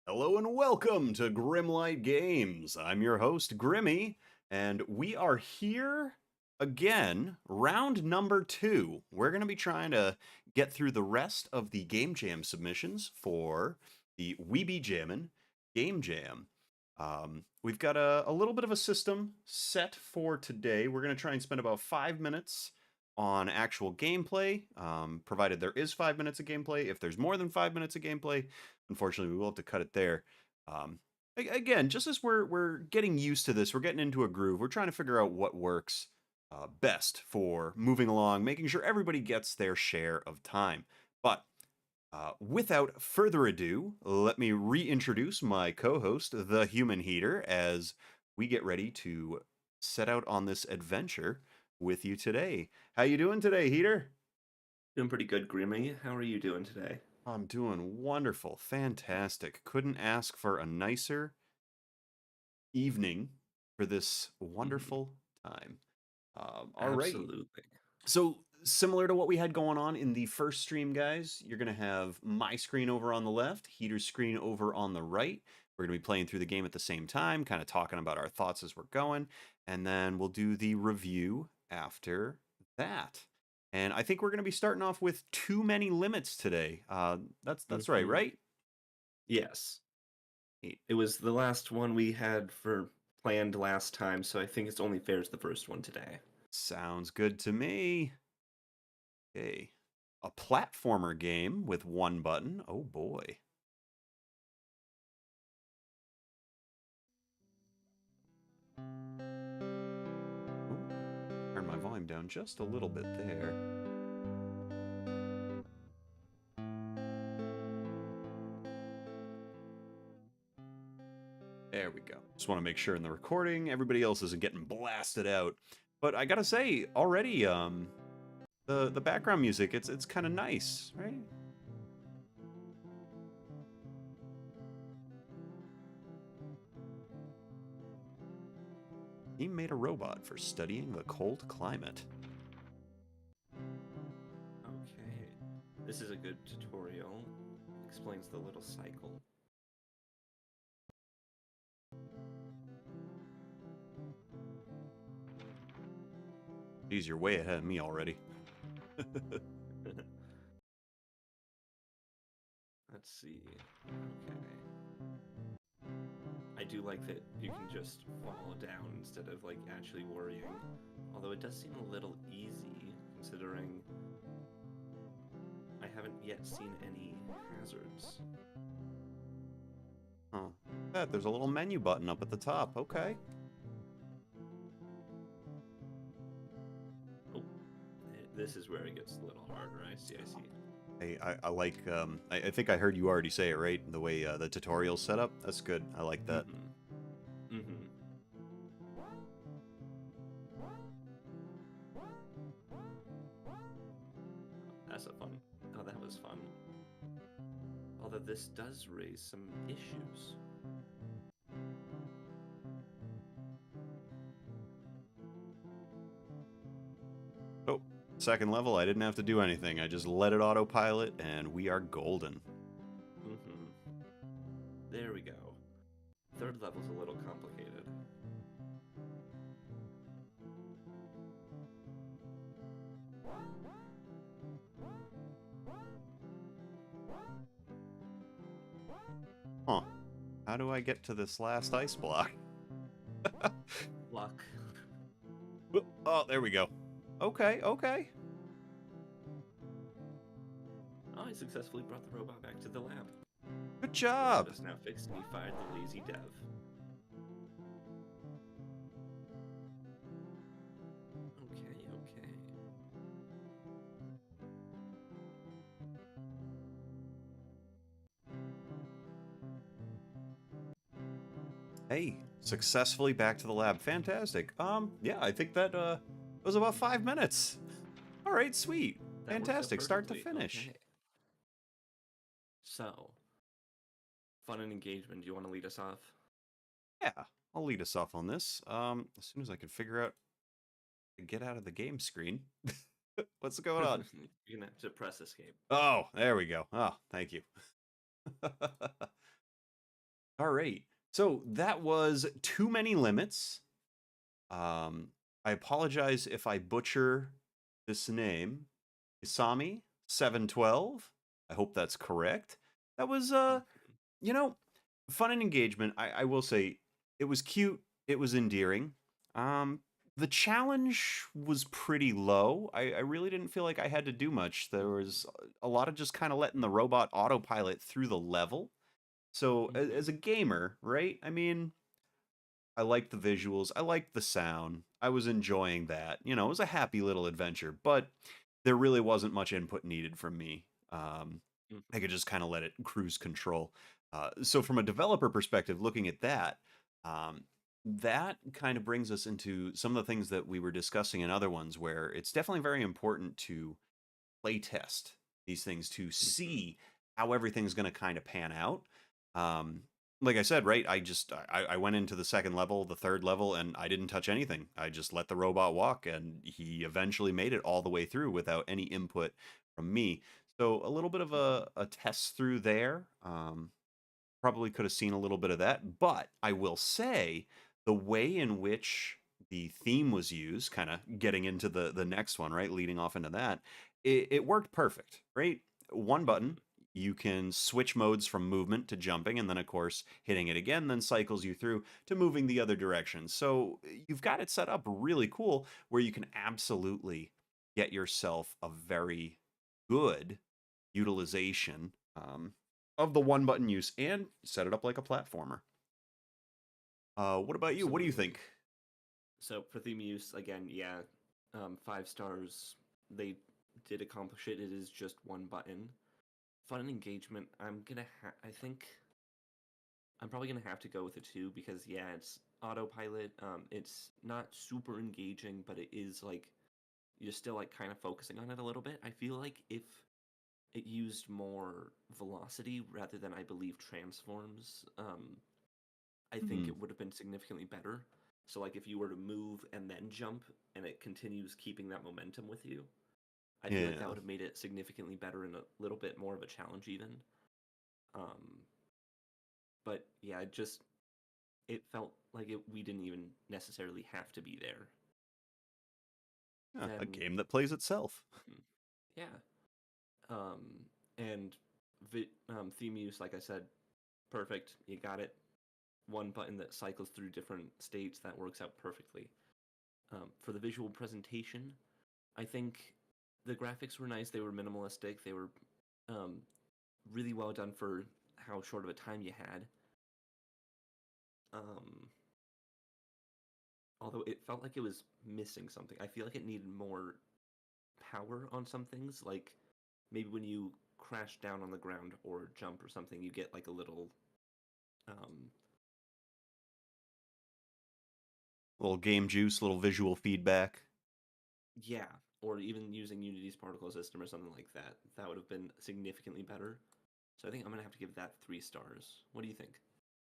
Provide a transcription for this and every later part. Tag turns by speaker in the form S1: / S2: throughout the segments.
S1: Hello and welcome to Grimlyte Games. I'm your host, Grimmy, and we are here again, round number 2. We're going to be trying to get through the rest of the Game Jam submissions for the Be Jammin Game Jam. We've got a little bit of a system set for today. We're going to try and spend about 5 minutes on actual gameplay, provided there is 5 minutes of gameplay. If there's more than 5 minutes of gameplay, unfortunately, we will have to cut it there. Again, just as we're getting used to this, we're getting into a groove. We're trying to figure out what works best for moving along, making sure everybody gets their share of time. But without further ado, let me reintroduce my co-host, the Human Heater, as we get ready to set out on this adventure with you today. How you doing today, Heater?
S2: Doing pretty good, Grimmy. How are you doing today?
S1: I'm doing wonderful, fantastic. Couldn't ask for a nicer evening for this
S2: Mhm.
S1: wonderful time. All right.
S2: Absolutely.
S1: So, similar to what we had going on in the first stream, guys, you're going to have my screen over on the left, Heater's screen over on the right. We're going to be playing through the game at the same time, kind of talking about our thoughts as we're going, and then we'll do the review after that. And I think we're going to be starting off with too many limits today. That's right,
S2: hmm
S1: right?
S2: Yes. It was the last one we had for planned last time, so I think it's only fair as the first one today.
S1: Sounds good to me. Okay. A platformer game with one button. Oh boy. Ooh, turn my volume down just a little bit there. There we go. Just want to make sure in the recording everybody else isn't getting blasted out. But I gotta say, already, the background music, it's kind of nice, right? He made a robot for studying the cold climate.
S2: Okay. This is a good tutorial. Explains the little cycle.
S1: Geez, you're way ahead of me already.
S2: Let's see. Okay. I do like that you can just fall down instead of like actually worrying. Although it does seem a little easy considering I haven't yet seen any hazards.
S1: Huh. There's a little menu button up at the top. Okay.
S2: Oh, this is where it gets a little harder. I see, I see.
S1: I like, I think I heard you already say it, right? The way the tutorial's set up. That's good. I like that.
S2: Mm-hmm. Mm-hmm. That's a fun. Oh, that was fun. Although this does raise some issues.
S1: Oh, second level, I didn't have to do anything. I just let it autopilot, and we are golden.
S2: Mm-hmm. There we go. Third level's a little complicated.
S1: Huh. How do I get to this last ice block?
S2: Luck.
S1: Oh, there we go. Okay, okay.
S2: Oh, I successfully brought the robot back to the lab.
S1: Good
S2: The lab
S1: job.
S2: is now fixed and he fired the lazy dev. Okay, okay.
S1: Hey, successfully back to the lab. Fantastic. Yeah, I think that was about 5 minutes. All right, sweet.
S2: That works out
S1: Fantastic. Start to
S2: perfectly.
S1: finish.
S2: Okay. So, fun and engagement. Do you want to lead us off?
S1: Yeah, I'll lead us off on this. As soon as I can figure out to get out of the game screen. What's going on?
S2: You're gonna have to press escape.
S1: Oh, there we go. Oh, thank you. All right. So that was Too Many Limits. Um, I apologize if I butcher this name. Isami 712. I hope that's correct. That was
S2: Mhm.
S1: you know, fun and engagement. I will say it was cute, it was endearing. Um the challenge was pretty low. I really didn't feel like I had to do much. There
S2: Mhm.
S1: was a lot of just kind of letting the robot autopilot through the level. So
S2: Mhm.
S1: as a gamer, right? I mean, I liked the visuals. I liked the sound. I was enjoying that. It was a happy little adventure, but there really wasn't much input needed from me. I
S2: Mhm.
S1: could just kind of let it cruise control. So, from a developer perspective, looking at that, that kind of brings us into some of the things that we were discussing in other ones, where it's definitely very important to play test these things to
S2: Mhm.
S1: see how everything's going to kind of pan out. Um, like I said, right? I went into the second level, the third level, and I didn't touch anything. I just let the robot walk, and he eventually made it all the way through without any input from me. So a little bit of
S2: Mhm.
S1: a test through there. Probably could have seen a little bit of that, but I will say the way in which the theme was used, kind of getting into the next one, right, leading off into that, it worked perfect, right? One button,
S2: Mhm.
S1: you can switch modes from movement to jumping, and then of course hitting it again then cycles you through to moving the other direction. So you've got it set up really cool where you can absolutely get yourself a very good utilization of the one button use and set it up like a platformer. What about you? What do you
S2: Absolutely.
S1: think?
S2: So for theme use, again, yeah, 5 stars. They did accomplish it. It is just one button. Fun and engagement. I think I'm probably gonna have to go with a two because yeah, it's autopilot. It's not super engaging, but it is like you're still like kind of focusing on it a little bit. I feel like if it used more velocity rather than I believe transforms, I think
S1: Hmm.
S2: it would have been significantly better. So like if you were to move and then jump and it continues keeping that momentum with you, I feel like that
S1: Yeah.
S2: would have made it significantly better and a little bit more of a challenge even. Um, but yeah, it felt like we didn't even necessarily have to be there.
S1: Yeah, a
S2: Then
S1: game that plays itself.
S2: mhm, yeah, um, and theme use, like I said, perfect. You got it. One button that cycles through different states that works out perfectly. For the visual presentation, I think the graphics were nice. They were minimalistic. They were um, really well done for how short of a time you had. Um, Although it felt like it was missing something. I feel like it needed more power on some things. Like maybe when you crash down on the ground or jump or something, you get like a little um,
S1: Little game juice, little visual feedback.
S2: yeah, or even using Unity's particle system or something like that. That would have been significantly better. So I think I'm gonna have to give that 3 stars. What do you think?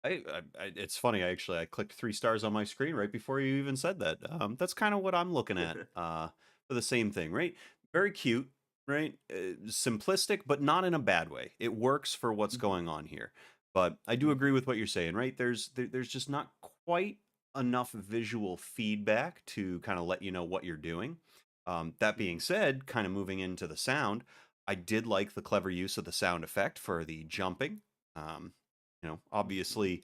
S1: It's funny. I clicked 3 stars on my screen right before you even said that. That's kind of what I'm looking at. For the same thing, right? Very cute, right? Simplistic, but not in a bad way. It works for what's
S2: Hmm.
S1: going on here. But I do agree
S2: Hmm.
S1: with what you're saying, right? There's just not quite enough visual feedback to kind of let you know what you're doing. That being
S2: Hmm.
S1: said, kind of moving into the sound, I did like the clever use of the sound effect for the jumping. Um,
S2: Hmm.
S1: obviously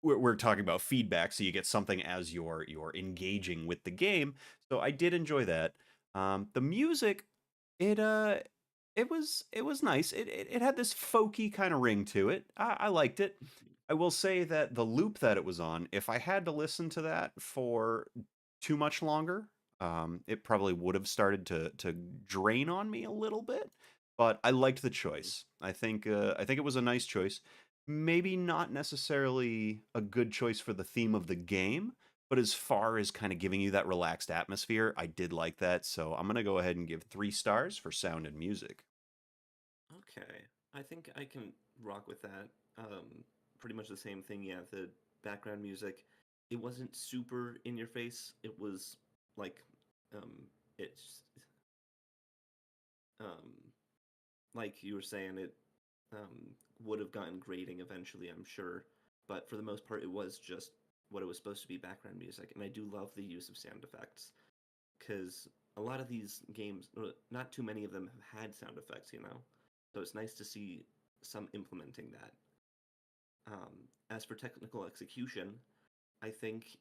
S1: we're talking about feedback, so you get something as you're engaging with the game. So I did enjoy that. The music, it it was nice. It had this folky kind of ring to it. I liked it. I will say that the loop that it was on, if I had to listen to that for too much longer, it probably would have started to drain on me a little bit. But I liked the
S2: Hmm.
S1: choice. I think it was a nice choice. Maybe not necessarily a good choice for the theme of the game, but as far as kind of giving you that relaxed atmosphere, I did like that. So I'm gonna go ahead and give 3 stars for sound and music.
S2: Okay, I think I can rock with that. Pretty much the same thing. Yeah, the background music, it wasn't super in your face. It was like, it's um, like you were saying, it would have gotten grating eventually. I'm sure. but for the most part, it was just what it was supposed to be, background music. And I do love the use of sound effects because a lot of these games, not too many of them, have had sound effects, you know? So it's nice to see some implementing that. As for technical execution, I think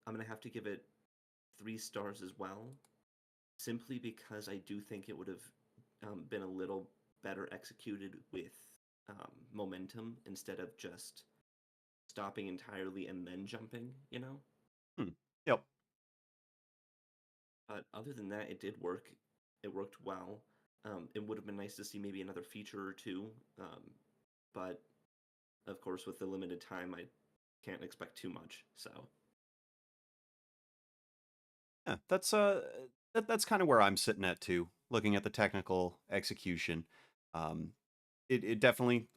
S2: I'm going to have to give it 3 stars as well, simply because I do think it would have been a little better executed with momentum instead of just stopping entirely and then jumping, you know?
S1: Hmm. Yep.
S2: But other than that, it did work. It worked well. It would have been nice to see maybe another feature or two, but of course, with the limited time, I can't expect too much. So,
S1: Yeah, that's kind of where I'm sitting at too. Looking at the technical execution, um, it definitely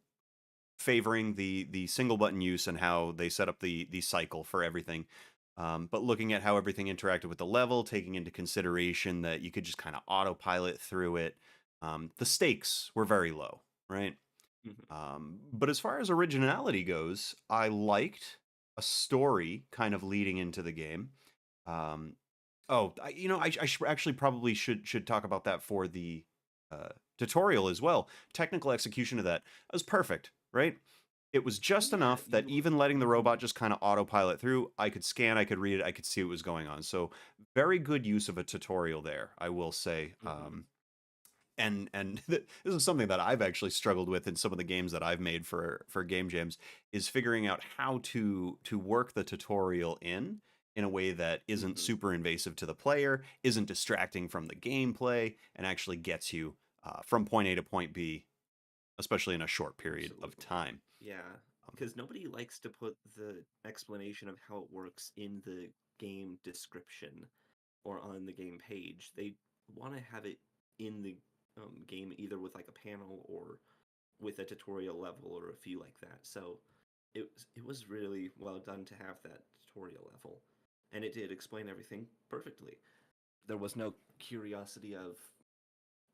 S1: favoring the single button use and how they set up the cycle for everything. But looking at how everything interacted with the level, taking into consideration that you could just kind of autopilot through it, the stakes were very low, right?
S2: mhm.
S1: But as far as originality goes, I liked a story kind of leading into the game. Um, actually probably should talk about that for the uh, tutorial as well. Technical execution of that was perfect, right? It was just
S2: Yeah,
S1: enough that
S2: you.
S1: even letting the
S2: Mhm,
S1: robot just kind of autopilot through, I could scan, I could read it, I could see what was going on. So very good use of a tutorial there, I will say.
S2: mhm,
S1: And this is something that I've actually struggled with in some of the games that I've made for game jams is figuring out how to work the tutorial in a way that isn't
S2: mhm.
S1: super invasive to the player, isn't distracting from the gameplay, and actually gets you from point A to point B, especially in a short period of
S2: Absolutely.
S1: time.
S2: Yeah,
S1: Um,
S2: because nobody likes to put the explanation of how it works in the game description or on the game page. They want to have it in the game either with like a panel or with a tutorial level or a few like that. So it was really well done to have that tutorial level, and it did explain everything perfectly. There was no curiosity of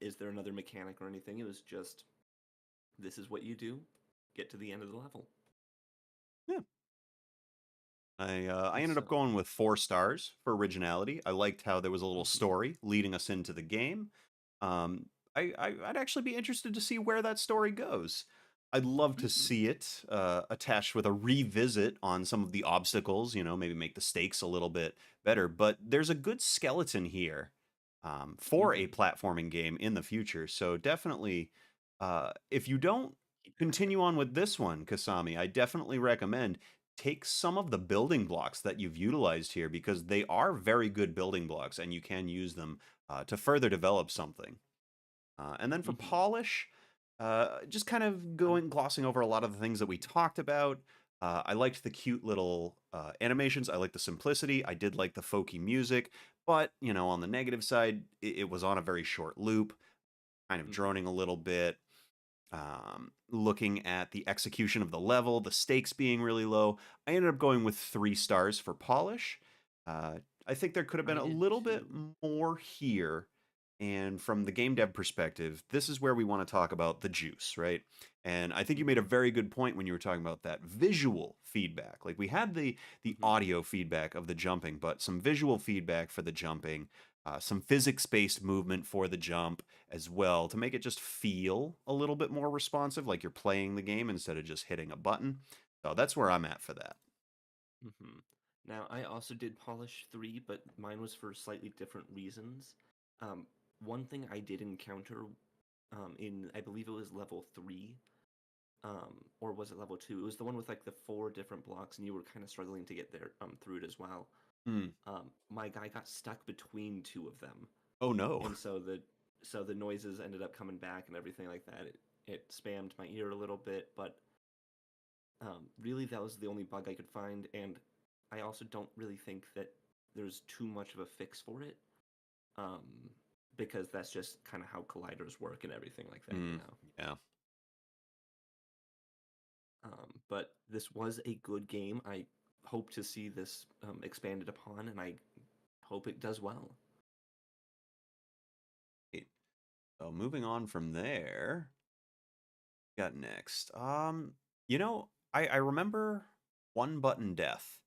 S2: is there another mechanic or anything. It was just this is what you do, get to the end of the level.
S1: yeah, I ended up
S2: So,
S1: going with 4 stars for originality. I liked how there was a little
S2: mhm,
S1: story leading us into the game. Um, I'd actually be interested to see where that story goes. I'd love to
S2: mhm,
S1: see it attached with a revisit on some of the obstacles. Maybe make the stakes a little bit better. But there's a good skeleton here for a
S2: mhm.
S1: platforming game in the future. So definitely, if you don't
S2: Keep at it.
S1: continue on with this one, Kasami, I definitely recommend take some of the building blocks that you've utilized here because they are very good building blocks and you can use them to further develop something. And then for
S2: Mhm.
S1: polish, just kind of
S2: Um,
S1: glossing over a lot of the things that we talked about. I liked the cute little animations. I liked the simplicity. I did like the folky music, but on the negative side, it was on a very short loop, kind of
S2: mhm.
S1: droning a little bit. Looking at the execution of the level, the stakes being really low, I ended up going with 3 stars for polish. Uh, I think there could have been
S2: I
S1: a
S2: did
S1: little bit
S2: too.
S1: more here. And from the game dev perspective, this is where we want to talk about the juice, right? And I think you made a
S2: Mhm,
S1: very good point when you were talking about that visual feedback. Like we had the
S2: mhm,
S1: audio feedback of the jumping, but some visual feedback for the jumping, some physics-based movement for the jump, as well to make it just feel a little bit more responsive, like you're playing the game instead of just hitting a button. So that's where I'm at for that.
S2: mhm. Now, I also did polish 3, but mine was for slightly different reasons. Um, one thing I did encounter in, I believe it was level 3, or was it level 2? It was the one with like the 4 different blocks, and you were kind of struggling to get there through it as well.
S1: Hmm.
S2: My guy got stuck between two of them,
S1: Oh no.
S2: and so the noises ended up coming back and everything like that. It spammed my ear a little bit, but really that was the only bug I could find, and I also don't really think that there's too much of a fix for it, um, because that's just kind of how colliders work and everything like that, you
S1: Hmm.
S2: know.
S1: Yeah.
S2: But this was a good game. I hope to see this expanded upon, and I hope it does well.
S1: Great. So moving on from there, got next. I remember. One Button Death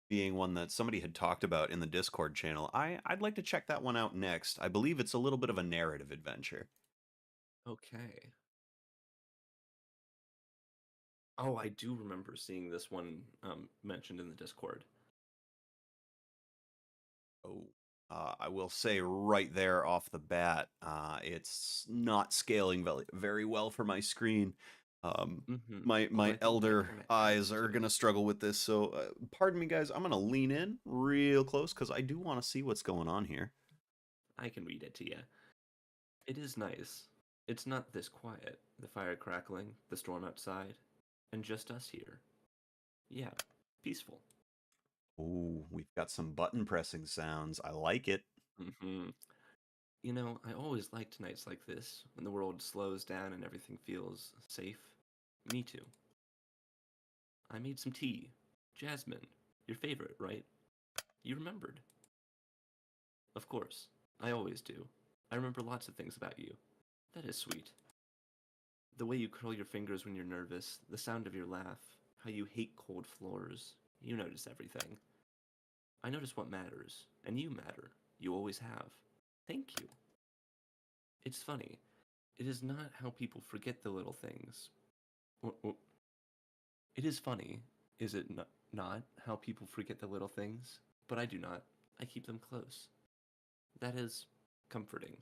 S1: being one that somebody had talked about in the Discord channel. I'd like to check that one out next. I believe it's a little bit of a narrative adventure.
S2: Okay. Oh, I do remember seeing this one mentioned in the Discord.
S1: Oh, I will say right there off the bat, it's not scaling very well for my screen.
S2: Mm-hmm. Oh,
S1: My
S2: I think that
S1: elder
S2: kind of
S1: eyes
S2: adds
S1: are
S2: to
S1: gonna
S2: it.
S1: struggle with this, so pardon me, guys. I'm gonna lean in real close because I do want to see what's going on here.
S2: I can read it to you. It is nice. It's not this quiet. The fire crackling, the storm outside, and just us here. Yeah, peaceful.
S1: Ooh, we've got some button pressing sounds. I like it.
S2: Mm-hmm. You know, I always liked nights like this, when the world slows down and everything feels safe. Me too. I made some tea. Jasmine. Your favorite, right? You remembered. Of course. I always do. I remember lots of things about you. That is sweet. The way you curl your fingers when you're nervous, the sound of your laugh, how you hate cold floors. You notice everything. I notice what matters, and you matter. You always have. Thank you. It's funny. It is not how people forget the little things. It is funny, is it not, how people forget the little things? But I do not. I keep them close. That is comforting.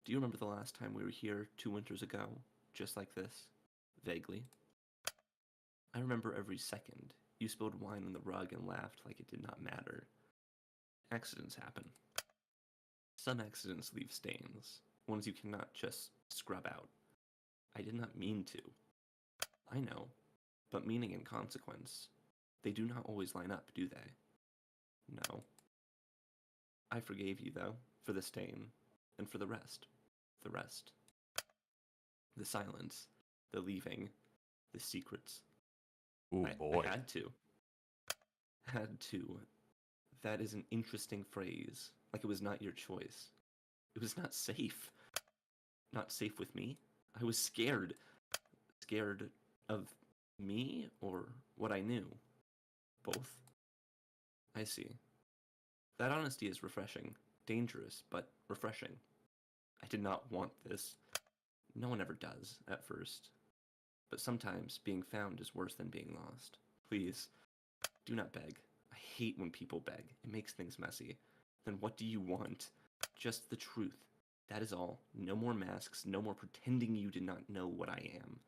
S2: Do you remember the last time we were here 2 winters ago? Just like this? Vaguely. I remember every second. You spilled wine on the rug and laughed like it did not matter. Accidents happen. Some accidents leave stains, ones you cannot just scrub out. I did not mean to. I know, but meaning and consequence, they do not always line up, do they? No. I forgave you, though, for the stain, and for the rest. The rest. The silence, the leaving, the secrets.
S1: Ooh
S2: I
S1: boy.
S2: had to. Had to. That is an interesting phrase. Like it was not your choice. It was not safe. Not safe with me. I was scared. Scared of me or what I knew? Both. I see. That honesty is refreshing. Dangerous, but refreshing. I did not want this. No one ever does, at first. But sometimes being found is worse than being lost. Please, do not beg. I hate when people beg. It makes things messy. Then what do you want? Just the truth. That is all. No more masks, no more pretending you did not know what I am.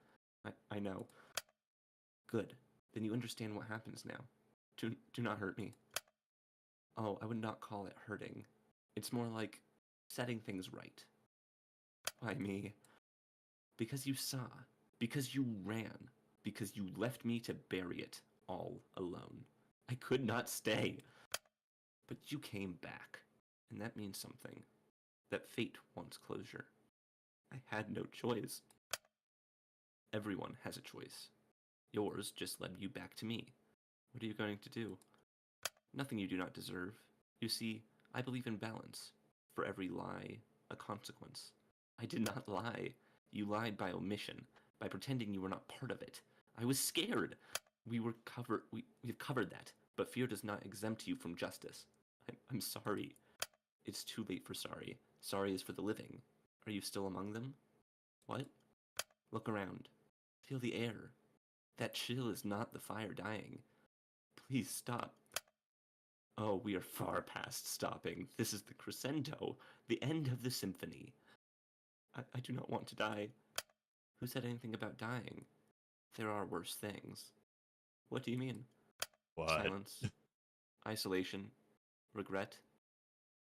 S2: I know. Good. Then you understand what happens now. Do not hurt me. Oh, I would not call it hurting. It's more like setting things right. Why me? Because you saw. Because you ran. Because you left me to bury it all alone. I could not stay. But you came back. And that means something. That fate wants closure. I had no choice. Everyone has a choice. Yours just led you back to me. What are you going to do? Nothing you do not deserve. You see, I believe in balance. For every lie, a consequence. I did not lie. You lied by omission, by pretending you were not part of it. I was scared. We've covered that, but fear does not exempt you from justice. I'm sorry. It's too late for sorry. Sorry is for the living. Are you still among them? What? Look around. Feel the air. That chill is not the fire dying. Please stop. Oh, we are far past stopping. This is the crescendo, the end of the symphony. I do not want to die. Who said anything about dying? There are worse things. What do you mean?
S1: What?
S2: Silence, isolation, regret.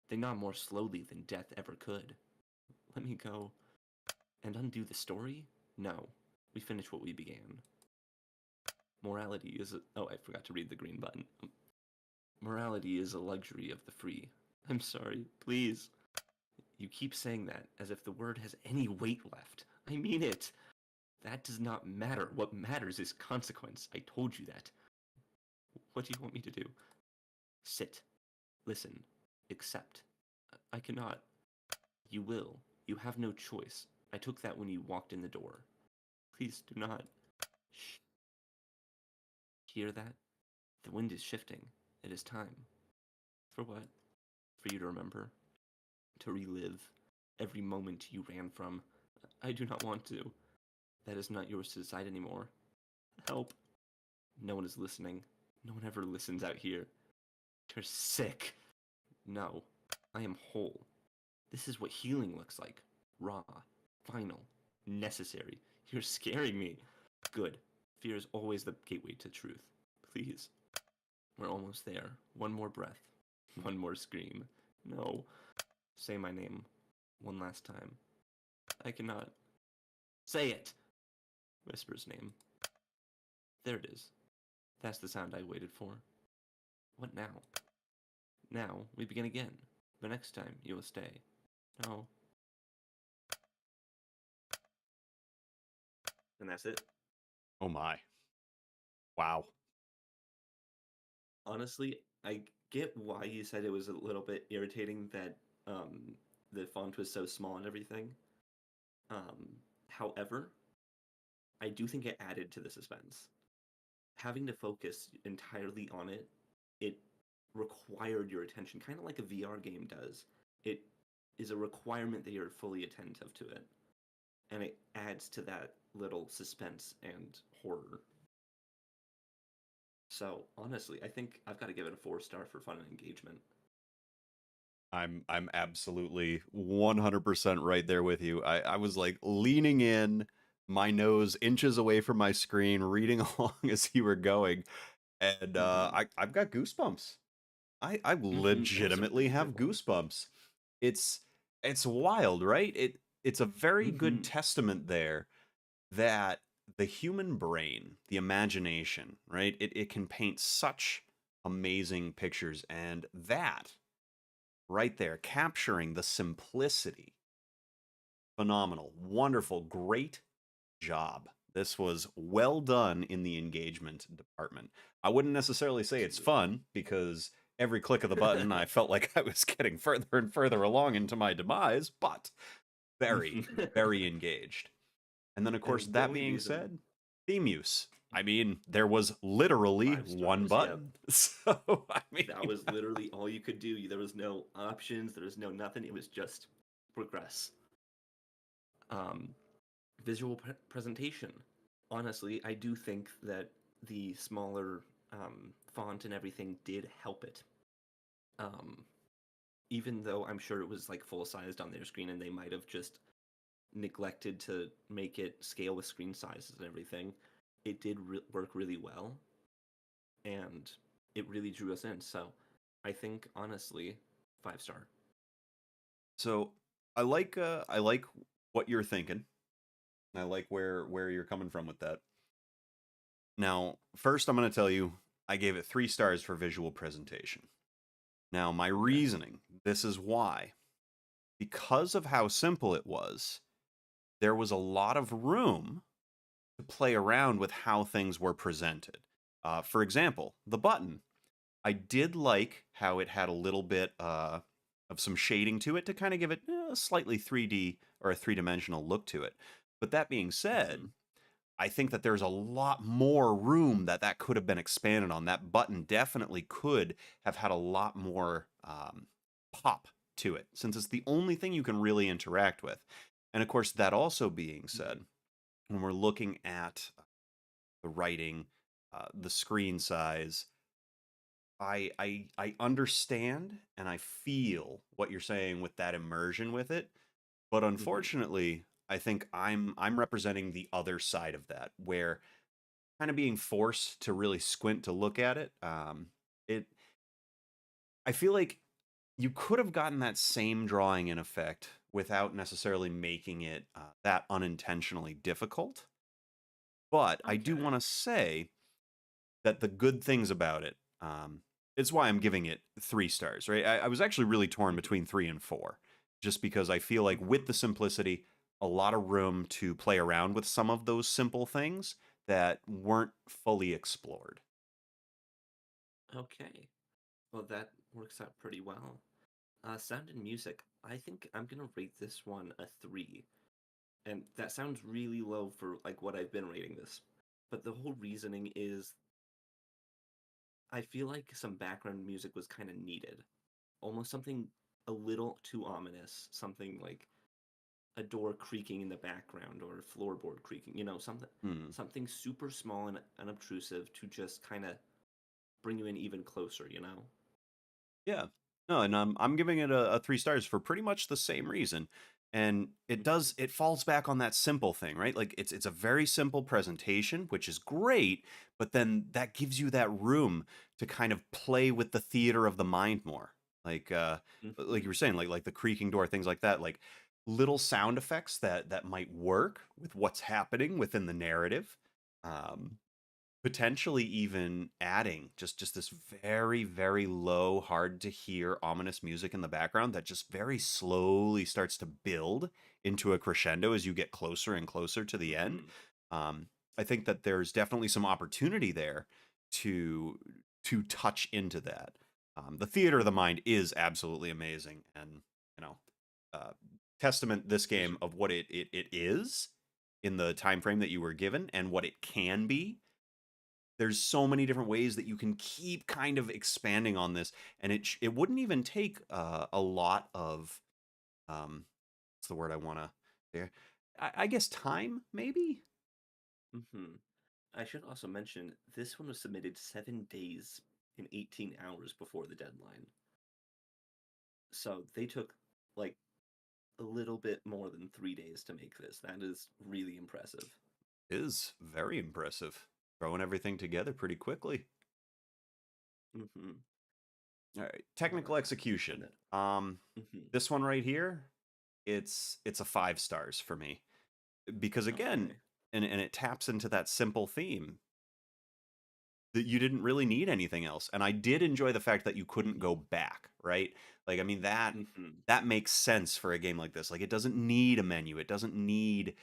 S2: They gnaw more slowly than death ever could. Let me go and undo the story? No. We finish what we began. Morality is a... Oh, I forgot to read the green button. Morality is a luxury of the free. I'm sorry, please. You keep saying that as if the word has any weight left. I mean it. That does not matter. What matters is consequence. I told you that. What do you want me to do? Sit. Listen. Accept. I cannot. You will. You have no choice. I took that when you walked in the door. Please do not. Shh. Hear that? The wind is shifting. It is time. For what? For you to remember. To relive every moment you ran from. I do not want to. That is not yours to decide anymore. Help. No one is listening. No one ever listens out here. You're sick. No. I am whole. This is what healing looks like. Raw. Final. Necessary. You're scaring me. Good. Fear is always the gateway to truth. Please. We're almost there. One more breath. One more scream. No. Say my name. One last time. I cannot. Say it! Whisper's name. There it is. That's the sound I waited for. What now? Now we begin again. But next time you will stay. No. And that's it.
S1: Oh my. Wow.
S2: Honestly, I get why you said it was a little bit irritating that the font was so small and everything. However, I do think it added to the suspense. Having to focus entirely on it, it required your attention, kind of like a VR game does. It is a requirement that you're fully attentive to it, and it adds to that little suspense and horror. So honestly, I think I've got to give it a 4 star for fun and engagement.
S1: I'm absolutely 100% right there with you. I was like leaning in, my nose inches away from my screen, reading along as you were going, and
S2: Mm-hmm.
S1: I've got goosebumps. I
S2: Mm-hmm. That's a
S1: legitimately
S2: really
S1: have
S2: good one.
S1: goosebumps. It's it's wild, right? It's a very good
S2: Mm-hmm.
S1: testament there that the human brain, the imagination, right? It can paint such amazing pictures, and that right there, capturing the simplicity, phenomenal, wonderful, great job. This was well done in the engagement department. I wouldn't necessarily say it's
S2: Absolutely.
S1: fun because every click of the button, I felt like I was getting further and further along into my demise, but very, very engaged. And then, of course,
S2: And the
S1: that
S2: only
S1: being
S2: reason
S1: said, theme use. I mean, there was literally 1
S2: 5 stars, yep.
S1: button. So, I mean,
S2: That was literally all you could do. There was no options, there was no nothing. It was just progress. Um, Visual presentation. Honestly, I do think that the smaller font and everything did help it. Um, Even though I'm sure it was like full sized on their screen and they might have just neglected to make it scale with screen sizes and everything, it did work really well and it really drew us in. So I think honestly, 5 star.
S1: so I like what you're thinking. I like where you're coming from with that. Now, first I'm going to tell you I gave it 3 stars for visual presentation. Now, my
S2: Okay.
S1: reasoning, this is why. Because of how simple it was, there was a lot of room to play around with how things were presented. For example, the button. I did like how it had a little bit of some shading to it to kind of give it a slightly 3D or a three-dimensional look to it. But that being
S2: Mm-hmm.
S1: said, I think that there's a lot more room that could have been expanded on. That button definitely could have had a lot more pop to it, since it's the only thing you can really interact with. And of course, that also being
S2: Mm-hmm.
S1: said, when we're looking at the writing, the screen size, I understand and I feel what you're saying with that immersion with it, but
S2: Mm-hmm.
S1: unfortunately, I think I'm representing the other side of that, where kind of being forced to really squint to look at it. It I feel like you could have gotten that same drawing in effect without necessarily making it that unintentionally difficult. But I do
S2: Okay.
S1: want to say that the good things about it, it's why I'm giving it 3 stars, right? I was actually really torn
S2: Mm-hmm.
S1: between 3 and 4, just because I feel like
S2: Mm-hmm.
S1: with the simplicity, a lot of room to play around with some of those simple things that weren't fully explored.
S2: Okay. Well, that works out pretty well. Sound and music. I think I'm gonna rate this one a 3. And that sounds really low for like what I've been rating this. But the whole reasoning is I feel like some background music was kind of needed. Almost something a little too ominous, something like a door creaking in the background or a floorboard creaking,
S1: Hmm.
S2: something super small and unobtrusive to just kind of bring you in even closer.
S1: Yeah. No, and I'm giving it a 3 stars for pretty much the same reason. And
S2: Hmm.
S1: it falls back on that simple thing, right? Like it's a very simple presentation, which is great, but then that gives you that room to kind of play with the theater of the mind more. Like like
S2: Hmm.
S1: you were saying, like the creaking door, things like that, like little sound effects that might work with what's happening within the narrative. Um, Potentially even adding just this very, very low, hard to hear, ominous music in the background that just very slowly starts to build into a crescendo as you get closer and closer to the end.
S2: Hmm.
S1: Um, I think that there's definitely some opportunity there to touch into that. The theater of the
S2: Hmm.
S1: mind is absolutely amazing, and you know, uh, testament this
S2: There's
S1: game of what it is in the time frame that you were given and what it can be. There's so many different ways that you can keep kind of expanding on this, and it wouldn't even take a lot of what's the word I want to there, I guess time maybe.
S2: hmm I should also mention this one was submitted 7 days and 18 hours before the deadline. So they took like a little bit more than 3 days to make this. That is really impressive.
S1: Is very impressive, throwing everything together pretty quickly.
S2: Hmm.
S1: All right, technical
S2: And
S1: execution.
S2: then, hmm
S1: This one right here, it's a 5 stars for me because again,
S2: okay.
S1: and it taps into that simple theme that you didn't really need anything else. And I did enjoy the fact that you couldn't
S2: Hmm.
S1: go back, right? Like I mean
S2: Hmm.
S1: that makes sense for a game like this. Like it doesn't need a menu. It doesn't need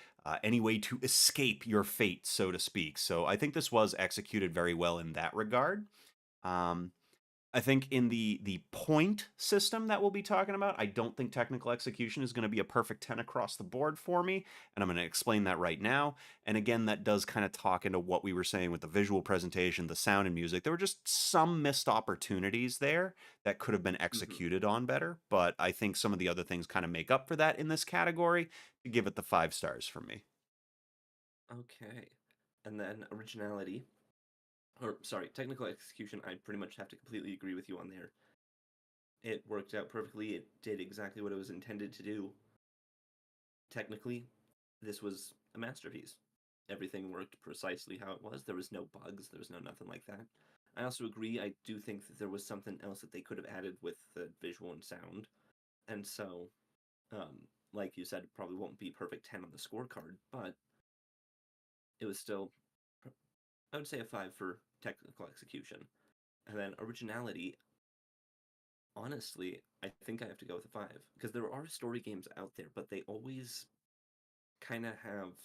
S1: any way to escape your fate, so to speak. So I think this was executed very well in that regard. Um, I think in the point system that we'll be talking about, I don't think technical execution is going to be a perfect 10 across the board for me, and I'm going to explain that right now. And again, that does kind of talk into what we were saying with the visual presentation, the sound and music. There were just some missed opportunities there that could have been
S2: Hmm.
S1: executed on better, but I think some of the other things kind of make up for that in this category to give it the 5 stars from me.
S2: Okay. And then originality, or sorry, technical execution, I pretty much have to completely agree with you on there. It worked out perfectly. It did exactly what it was intended to do. Technically, this was a masterpiece. Everything worked precisely how it was. There was no bugs, there was no nothing like that. I also agree, I do think that there was something else that they could have added with the visual and sound. And so, like you said, it probably won't be perfect 10 on the scorecard, but it was still, I would say, a 5 for technical execution. And then originality, honestly, I think I have to go with a 5 because there are story games out there, but they always kind of have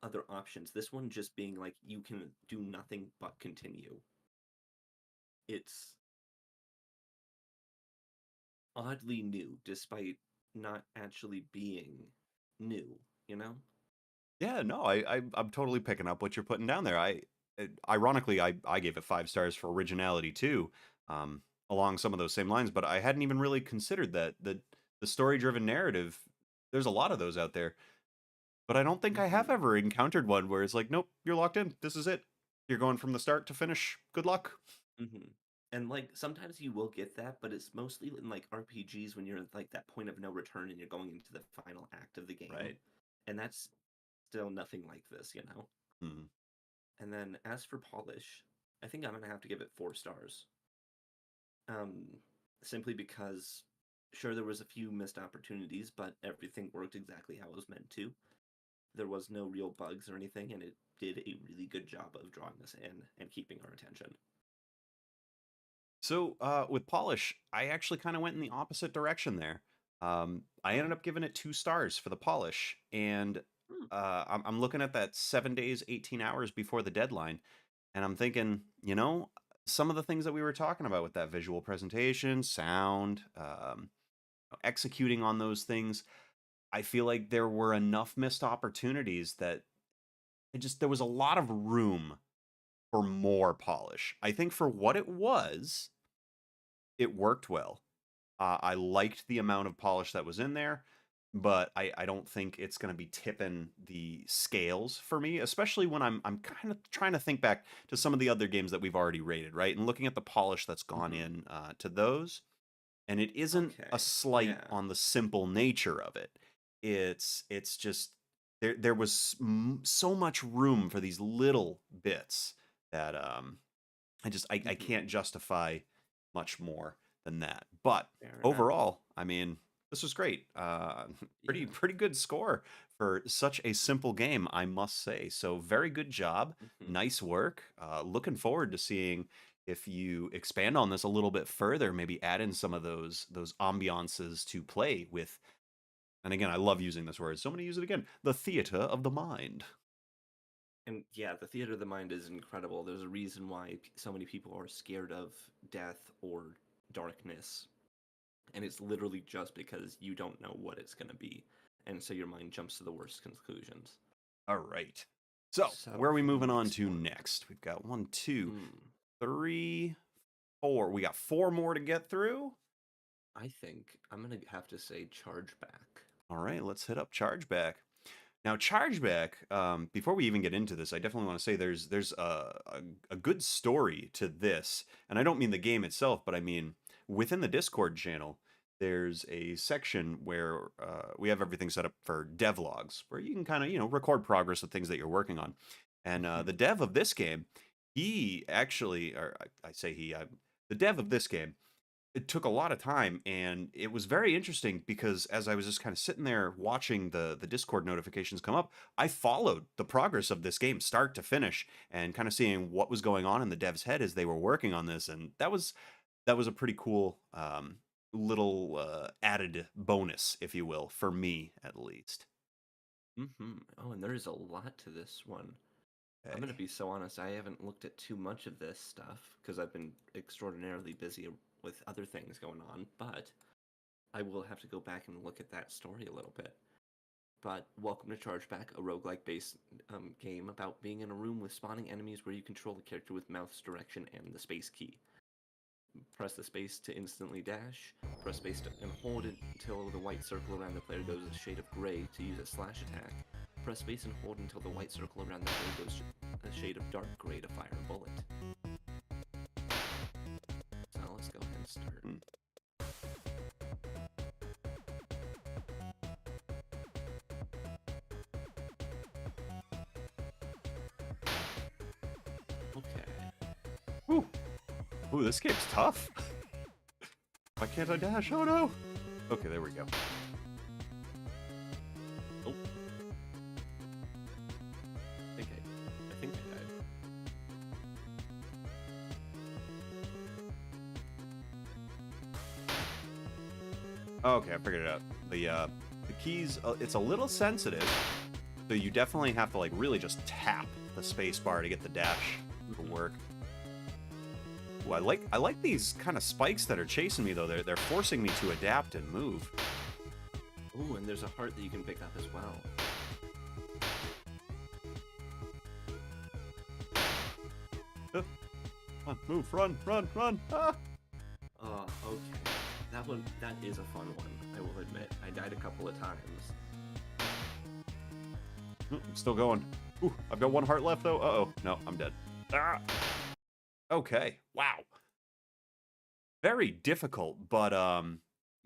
S2: other options. This one just being like you can do nothing but continue. It's oddly new despite not actually being new?
S1: Yeah, no, I'm totally picking up what you're putting down there. Ironically, I gave it 5 stars for originality too, um, along some of those same lines. But I hadn't even really considered that the story driven narrative. There's a lot of those out there, but I don't think I have
S2: Hmm.
S1: ever encountered one where it's like, nope, you're locked in. This is it. You're going from the start to finish. Good luck.
S2: Hmm. And like sometimes you will get that, but it's mostly in like RPGs when you're at like that point of no return and you're going into the final act of the game.
S1: Right.
S2: And that's still nothing like this.
S1: Hmm.
S2: And then as for polish, I think I'm gonna have to give it 4 stars. Um, Simply because sure there was a few missed opportunities, but everything worked exactly how it was meant to. There was no real bugs or anything, and it did a really good job of drawing us in and keeping our attention.
S1: So with polish, I actually kind of went in the opposite direction there. I ended
S2: Oh.
S1: up giving it 2 stars for the polish, and
S2: Hmm.
S1: I'm looking at that 7 days, 18 hours before the deadline, and I'm thinking, some of the things that we were talking about with that visual presentation, sound, executing on those things, I feel like there were enough missed opportunities that there was a lot of room for more polish. I think for what it worked well. I liked the amount of polish that was in there, but I don't think it's going to be tipping the scales for me, especially when I'm kind of trying to think back to some of the other games that we've already rated, right? And looking at the polish that's gone
S2: Hmm.
S1: in to those, and it isn't a
S2: Okay.
S1: slight
S2: Yeah.
S1: on the simple nature of it. It's just there was so much room for these little bits that I
S2: Hmm.
S1: can't justify much more than that. But
S2: Fair enough.
S1: overall, I mean, this was great.
S2: Yeah.
S1: Pretty good score for such a simple game, I must say. So very good job,
S2: Hmm.
S1: nice work. Looking forward to seeing if you expand on this a little bit further. Maybe add in some of those ambiances to play with. And again, I love using this word, so I'm going to use it again. The theater of the mind.
S2: And yeah, the theater of the mind is incredible. There's a reason why so many people are scared of death or darkness, and it's literally just because you don't know what it's going to be, and so your mind jumps to the worst conclusions.
S1: All right. So where
S2: So
S1: are we
S2: for the
S1: moving on
S2: next
S1: to
S2: one,
S1: next? We've got one, two,
S2: hmm,
S1: three, four. We got four more to get through.
S2: I think I'm gonna have to say charge back.
S1: All right, let's hit up Chargeback. Now, Chargeback. Before we even get into this, I definitely want to say there's a good story to this, and I don't mean the game itself, but I mean within the Discord channel. There's a section where we have everything set up for devlogs, where you can kind of record progress of things that you're working on. And
S2: Hmm.
S1: the dev of this game, he actually, or I say he, the dev of this game it took a lot of time and it was very interesting because as I was just kind of sitting there watching the Discord notifications come up, I followed the progress of this game start to finish and kind of seeing what was going on in the dev's head as they were working on this, and that was a pretty cool little added bonus, if you will, for me at least.
S2: Hmm. Oh, and there's a lot to this one. I'm gonna
S1: Okay.
S2: be so honest. I haven't looked at too much of this stuff because I've been extraordinarily busy with other things going on. But I will have to go back and look at that story a little bit. But welcome to Chargeback, a roguelike based game about being in a room with spawning enemies where you control the character with mouse direction and the space key. Press the space to instantly dash, press space and hold it until the white circle around the player goes a shade of gray to use a slash attack. Press space and hold until the white circle around the player goes a shade of dark gray to fire a bullet. So let's go ahead and start.
S1: Hmm.
S2: Okay.
S1: Ooh. Ooh, this game's tough. Why can't I dash? Oh no. Okay, there we go.
S2: Oh, I think I died.
S1: Okay, I figured it out. The keys, it's a little sensitive, so you definitely have to like really just tap the space bar to get the dash to
S2: Mhm.
S1: work. Ooh, I like these kind of spikes that are chasing me though. They're forcing me to adapt and move.
S2: Ooh, and there's a heart that you can pick up as well.
S1: Come on, move, run, run, run! Ah!
S2: Okay. That is a fun one, I will admit. I died a couple of times.
S1: I'm still going. Ooh, I've got one heart left though. Uh-oh, no, I'm dead. Ah! Okay, wow, very difficult, but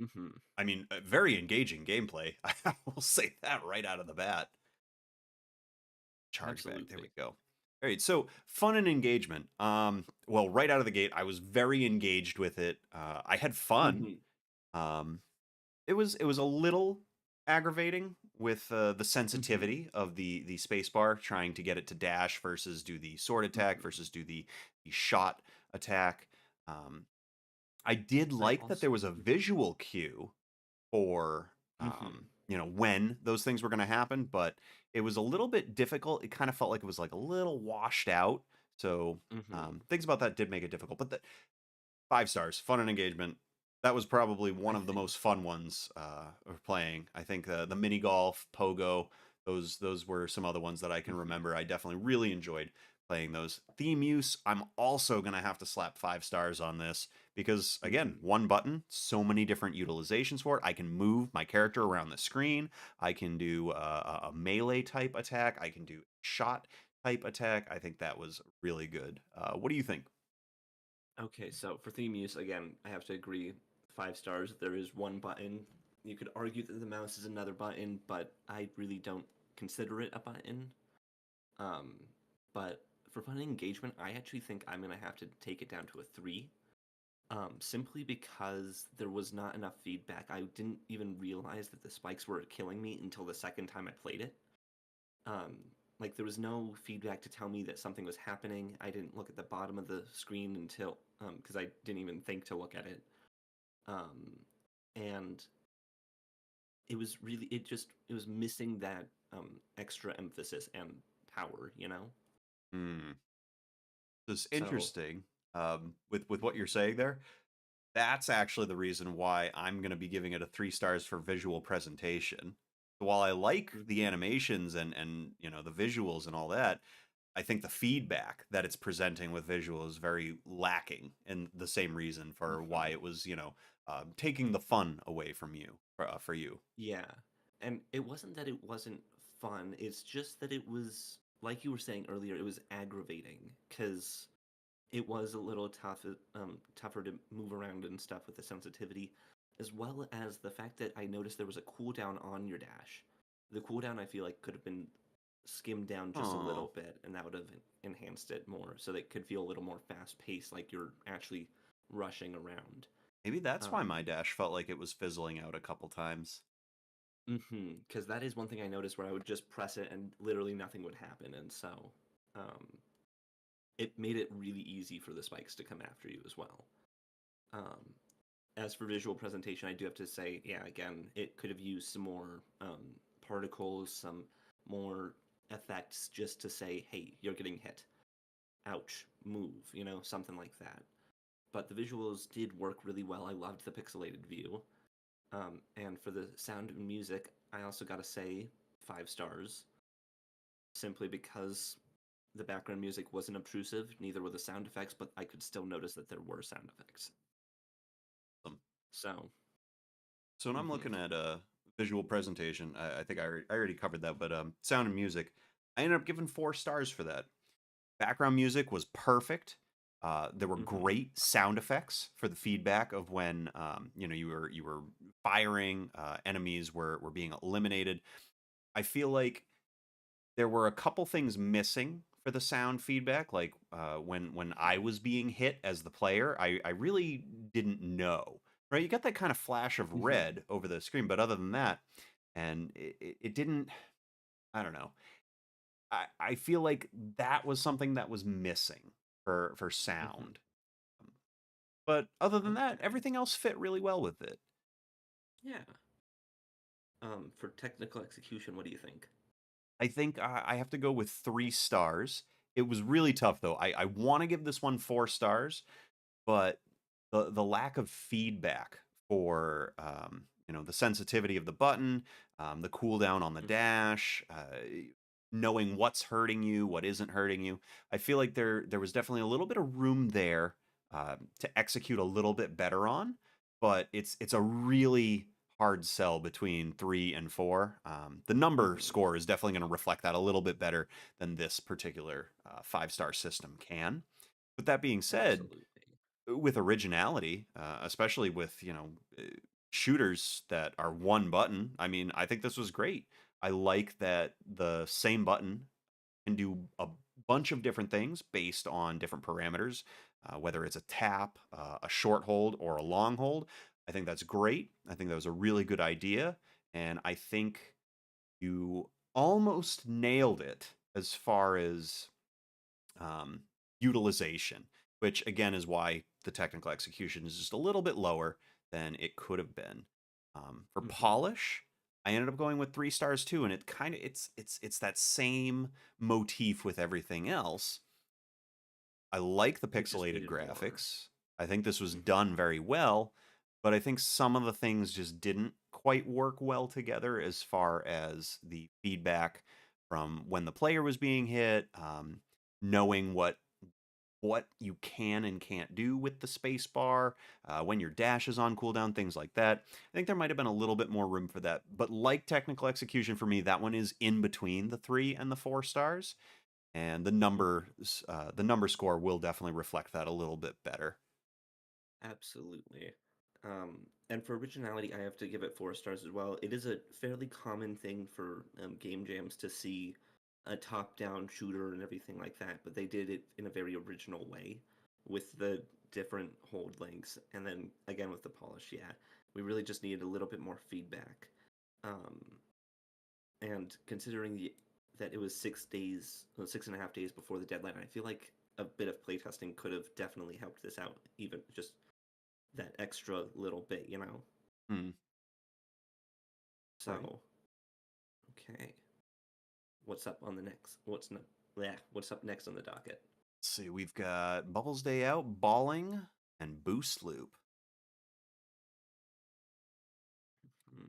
S2: Mm-hmm.
S1: I mean, very engaging gameplay. I will say that right out of the bat. Chargeback. There we
S2: Absolutely.
S1: go. All right, so fun and engagement. Well, right out of the gate, I was very engaged with it. I had fun.
S2: Mm-hmm.
S1: Um, it was a little aggravating with the
S2: Mm-hmm.
S1: sensitivity of the space bar, trying to get it to dash versus do the sword attack
S2: Mm-hmm.
S1: versus do the shot attack. Um, I did
S2: I
S1: like that
S2: also.
S1: there was a visual cue for
S2: Mm-hmm.
S1: when those things were going to happen, but it was a little bit difficult. It kind of felt like it was like a little washed out. So
S2: Mm-hmm.
S1: things about that did make it difficult. But 5 stars, fun and engagement. That was probably one
S2: I
S1: of the
S2: think.
S1: most fun ones of playing. I think the mini golf, pogo, those were some other ones that I can
S2: Mm-hmm.
S1: remember. I definitely really enjoyed playing those. Theme use, I'm also going to have to slap 5 stars on this because, again,
S2: Hmm.
S1: one button, so many different utilizations for it. I can move my character around the screen. I can do a melee type attack. I can do shot type attack. I think that was really good. What do you think?
S2: Okay, so for theme use, again, I have to agree. 5 stars. There is one button. You could argue that the mouse is another button, but I really don't consider it a button. Um, but for fun and engagement, I actually think I'm gonna have to take it down to a 3. Simply because there was not enough feedback. I didn't even realize that the spikes were killing me until the second time I played it. Um, like there was no feedback to tell me that something was happening. I didn't look at the bottom of the screen until because I didn't even think to look at it. Um, and it was missing that extra emphasis and power, you know.
S1: Hmm. This is
S2: So
S1: interesting. With what you're saying there, that's actually the reason why I'm going to be giving it a 3 stars for visual presentation. While I like the
S2: mhm,
S1: animations and the visuals and all that, I think the feedback that it's presenting with visual is very lacking, and the same reason for why
S2: mhm.
S1: it was taking the fun away from you for you.
S2: Yeah. And it wasn't that it wasn't fun, it's just that it was, like you were saying earlier, it was aggravating because it was a little tougher to move around and stuff with the sensitivity, as well as the fact that I noticed there was a cooldown on your dash. The cooldown I feel like could have been skimmed down just a
S1: Oh,
S2: little bit, and that would have enhanced it more, so that it could feel a little more fast paced, like you're actually rushing around.
S1: maybe that's why
S2: Um,
S1: my dash felt like it was fizzling out a couple times.
S2: because that is one thing I noticed where I would just press it and literally nothing would happen, and so um, it made it really easy for the spikes to come after you as well. Um, as for visual presentation, I do have to say, yeah, again, it could have used some more particles, some more effects just to say, hey, you're getting hit. Ouch, move, something like that. But the visuals did work really well. I loved the pixelated view. And for the sound and music, I also got to say 5 stars, simply because the background music wasn't obtrusive, neither were the sound effects, but I could still notice that there were sound effects.
S1: Um,
S2: So,
S1: So when I'm
S2: mhm,
S1: looking at a visual presentation, I think I already covered that, but sound and music, I ended up giving 4 stars for that. Background music was perfect. There were
S2: mhm,
S1: great sound effects for the feedback of when you were firing, enemies were being eliminated. I feel like there were a couple things missing for the sound feedback, like when I was being hit as the player, I really didn't know. Right, you got that kind of flash of
S2: mhm,
S1: red over the screen, but other than that, and it didn't. I don't know. I feel like that was something that was missing for
S2: mhm.
S1: sound. But other than that,
S2: Okay.
S1: everything else fit really well with it.
S2: Yeah. For technical execution, what do you think?
S1: I think I have to go with 3 stars. It was really tough though. I want to give this one 4 stars, but the lack of feedback for the sensitivity of the button, the cooldown on the
S2: Mhm,
S1: dash, knowing what's hurting you, what isn't hurting you. I feel like there was definitely a little bit of room there to execute a little bit better on, but it's a really hard sell between 3 and 4. The number
S2: mhm.
S1: score is definitely going to reflect that a little bit better than this particular 5 star system can. With that being said,
S2: Absolutely.
S1: with originality, especially with shooters that are one button. I mean, I think this was great. I like that the same button can do a bunch of different things based on different parameters, whether it's a tap, a short hold, or a long hold. I think that's great. I think that was a really good idea, and I think you almost nailed it as far as um, utilization, which again is why the technical execution is just a little bit lower than it could have been. For
S2: Mhm.
S1: polish, I ended up going with 3 stars too, and it kind of it's that same motif with everything else. I like the
S2: It just
S1: pixelated
S2: needed more.
S1: graphics. I think this was
S2: Mhm,
S1: done very well, but I think some of the things just didn't quite work well together as far as the feedback from when the player was being hit, knowing what you can and can't do with the space bar, when your dash is on cooldown, things like that. I think there might have been a little bit more room for that. But like technical execution for me, that one is in between the 3 and the 4 stars, and the number score will definitely reflect that a little bit better.
S2: Absolutely. And for originality, I have to give it 4 stars as well. It is a fairly common thing for game jams to see a top-down shooter and everything like that, but they did it in a very original way with the different hold lengths, and then again with the polish. Yeah, we really just needed a little bit more feedback. Um, and considering that it was 6 days, 6.5 days before the deadline, I feel like a bit of playtesting could have definitely helped this out, even just that extra little bit, you know?
S1: Hmm. Right.
S2: So, okay. What's up on the next? What's up next on the docket?
S1: Let's see, we've got Bubbles Day Out, Balling, and Boost Loop.
S2: Hmm.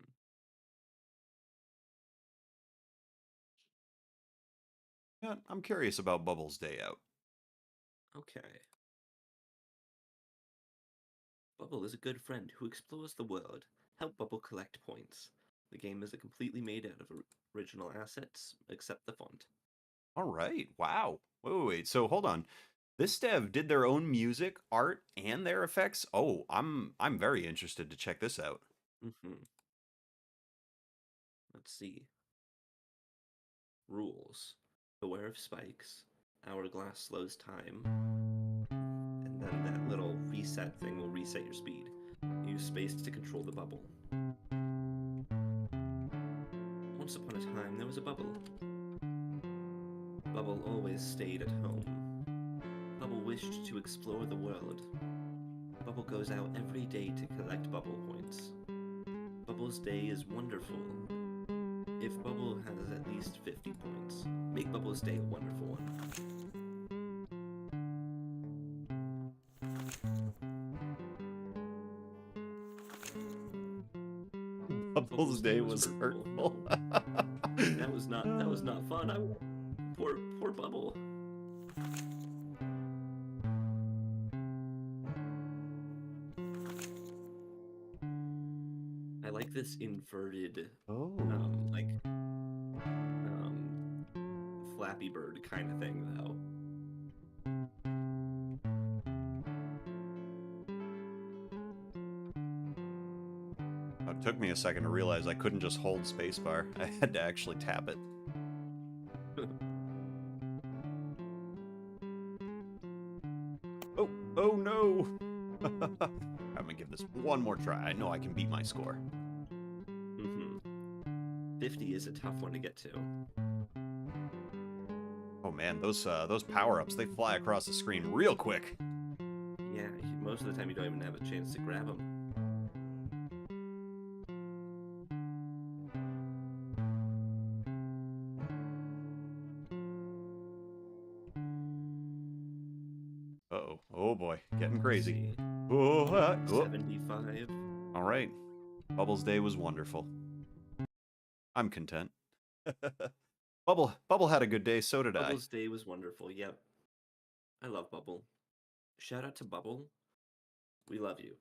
S1: Yeah, I'm curious about Bubbles Day Out.
S2: Okay. Bubble is a good friend who explores the world. Help Bubble collect points. The game is completely made out of original assets, except the font.
S1: All right. Wow. Wait. So hold on. This dev did their own music, art, and their effects. Oh, I'm very interested to check this out.
S2: Hmm. Let's see. Rules. Beware of spikes. Hourglass slows time. And then that little reset thing will reset your speed. Use space to control the bubble. Once upon a time, there was a bubble. Bubble always stayed at home. Bubble wished to explore the world. Bubble goes out every day to collect bubble points. Bubble's day is wonderful. If Bubble has at least 50 points, make Bubble's day a wonderful one.
S1: Bubbles
S2: Bubble's day
S1: Day
S2: was
S1: was
S2: hurtful.
S1: hurtful.
S2: No, that was not fun. Poor Bubble. I like this inverted,
S1: Oh.
S2: like Flappy Bird kind of thing, though.
S1: It took me a second to realize I couldn't just hold spacebar. I had to actually tap it. Oh, oh no! I'm gonna give this one more try. I know I can beat my score.
S2: 50 is a tough one to get to.
S1: Oh man, those power-ups, they fly across the screen real quick.
S2: Yeah, most of the time you don't even have a chance to grab them.
S1: Uh-oh. Oh boy, getting
S2: Let's
S1: crazy.
S2: see.
S1: Oh, oh.
S2: 75.
S1: All right. Bubbles Day was wonderful. I'm content. Bubble had a good day, so did I.
S2: Bubble's day was wonderful. Yep. I love Bubble. Shout out to Bubble. We love you.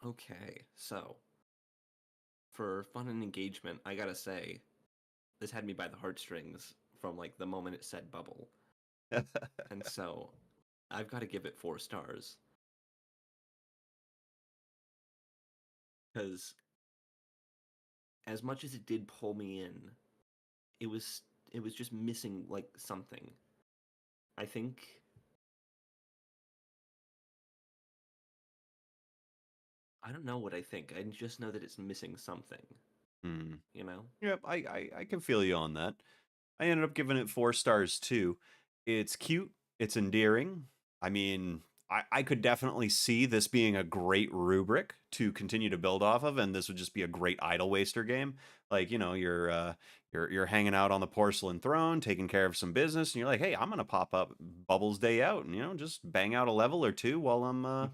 S2: Okay, so for fun and engagement, I gotta say, this had me by the heartstrings from like the moment it said Bubble. And so I've got to give it 4 stars. Because as much as it did pull me in, it was it was just missing like something. I think I don't know what I think. I just know that it's missing something,
S1: Hmm.
S2: you know?
S1: Yep, I can feel you on that. I ended up giving it 4 stars too. It's cute, it's endearing. I mean, I could definitely see this being a great rubric to continue to build off of, and this would just be a great idle waster game. Like, you're hanging out on the porcelain throne, taking care of some business, and you're like, hey, I'm gonna pop up Bubbles Day Out, and just bang out a level or two while I'm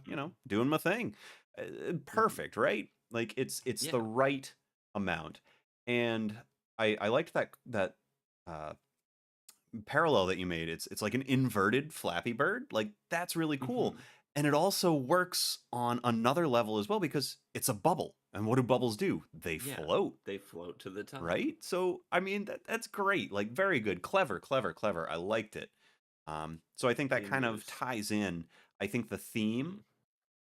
S1: doing my thing. Perfect, right? Like it's the
S2: Yeah.
S1: right amount. And I liked that parallel that you made. It's like an inverted Flappy Bird. Like that's really cool.
S2: Hmm.
S1: And it also works on another level as well because it's a bubble. And what do bubbles do? They
S2: Yeah,
S1: float,
S2: they float to the top.
S1: right? So I mean that's great. Like very good, clever, clever, clever. I liked it. So I think that
S2: Theme
S1: kind of
S2: use.
S1: ties in. I think the theme,
S2: Hmm.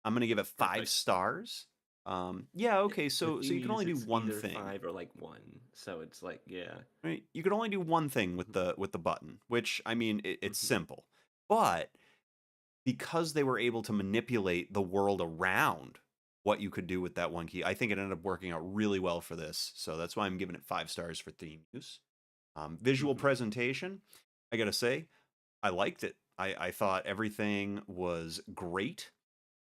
S1: I'm gonna give it five
S2: Perfect.
S1: stars. Yeah, okay.
S2: For
S1: So
S2: theme
S1: you can
S2: use,
S1: only do
S2: it's
S1: one
S2: either
S1: thing.
S2: 5 or like 1. So it's like, yeah.
S1: Right? You could only do one thing with
S2: Hmm.
S1: the button, which I mean it's
S2: Hmm.
S1: simple. But because they were able to manipulate the world around what you could do with that one key, I think it ended up working out really well for this. So that's why I'm giving it 5 stars for theme use. Visual
S2: Hmm.
S1: presentation, I gotta say, I liked it. I thought everything was great.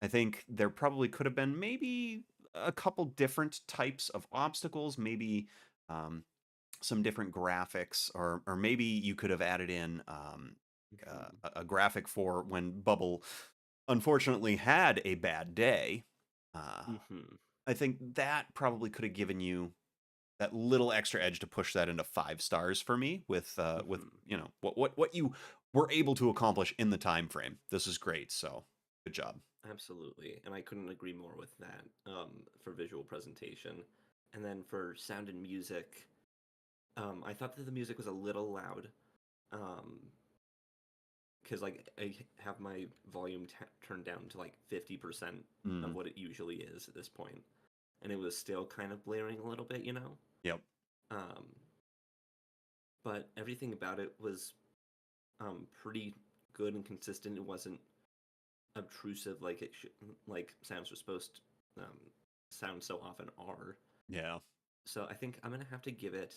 S1: I think there probably could have been maybe a couple different types of obstacles, maybe um, some different graphics, or maybe you could have added in
S2: Hmm.
S1: a graphic for when Bubble unfortunately had a bad day. Uh,
S2: Hmm.
S1: I think that probably could have given you that little extra edge to push that into 5 stars for me with
S2: Hmm.
S1: what you were able to accomplish in the time frame. This is great. So good job.
S2: Absolutely. And I couldn't agree more with that for visual presentation. And then for sound and music, I thought that the music was a little loud. Um, because like I have my volume turned down to like 50% of
S1: Mm,
S2: what it usually is at this point, and it was still kind of blaring a little bit, you know.
S1: yep.
S2: Um, but everything about it was pretty good and consistent. It wasn't obtrusive like it should, like sounds are supposed to sound so often are.
S1: Yeah.
S2: So I think I'm gonna have to give it.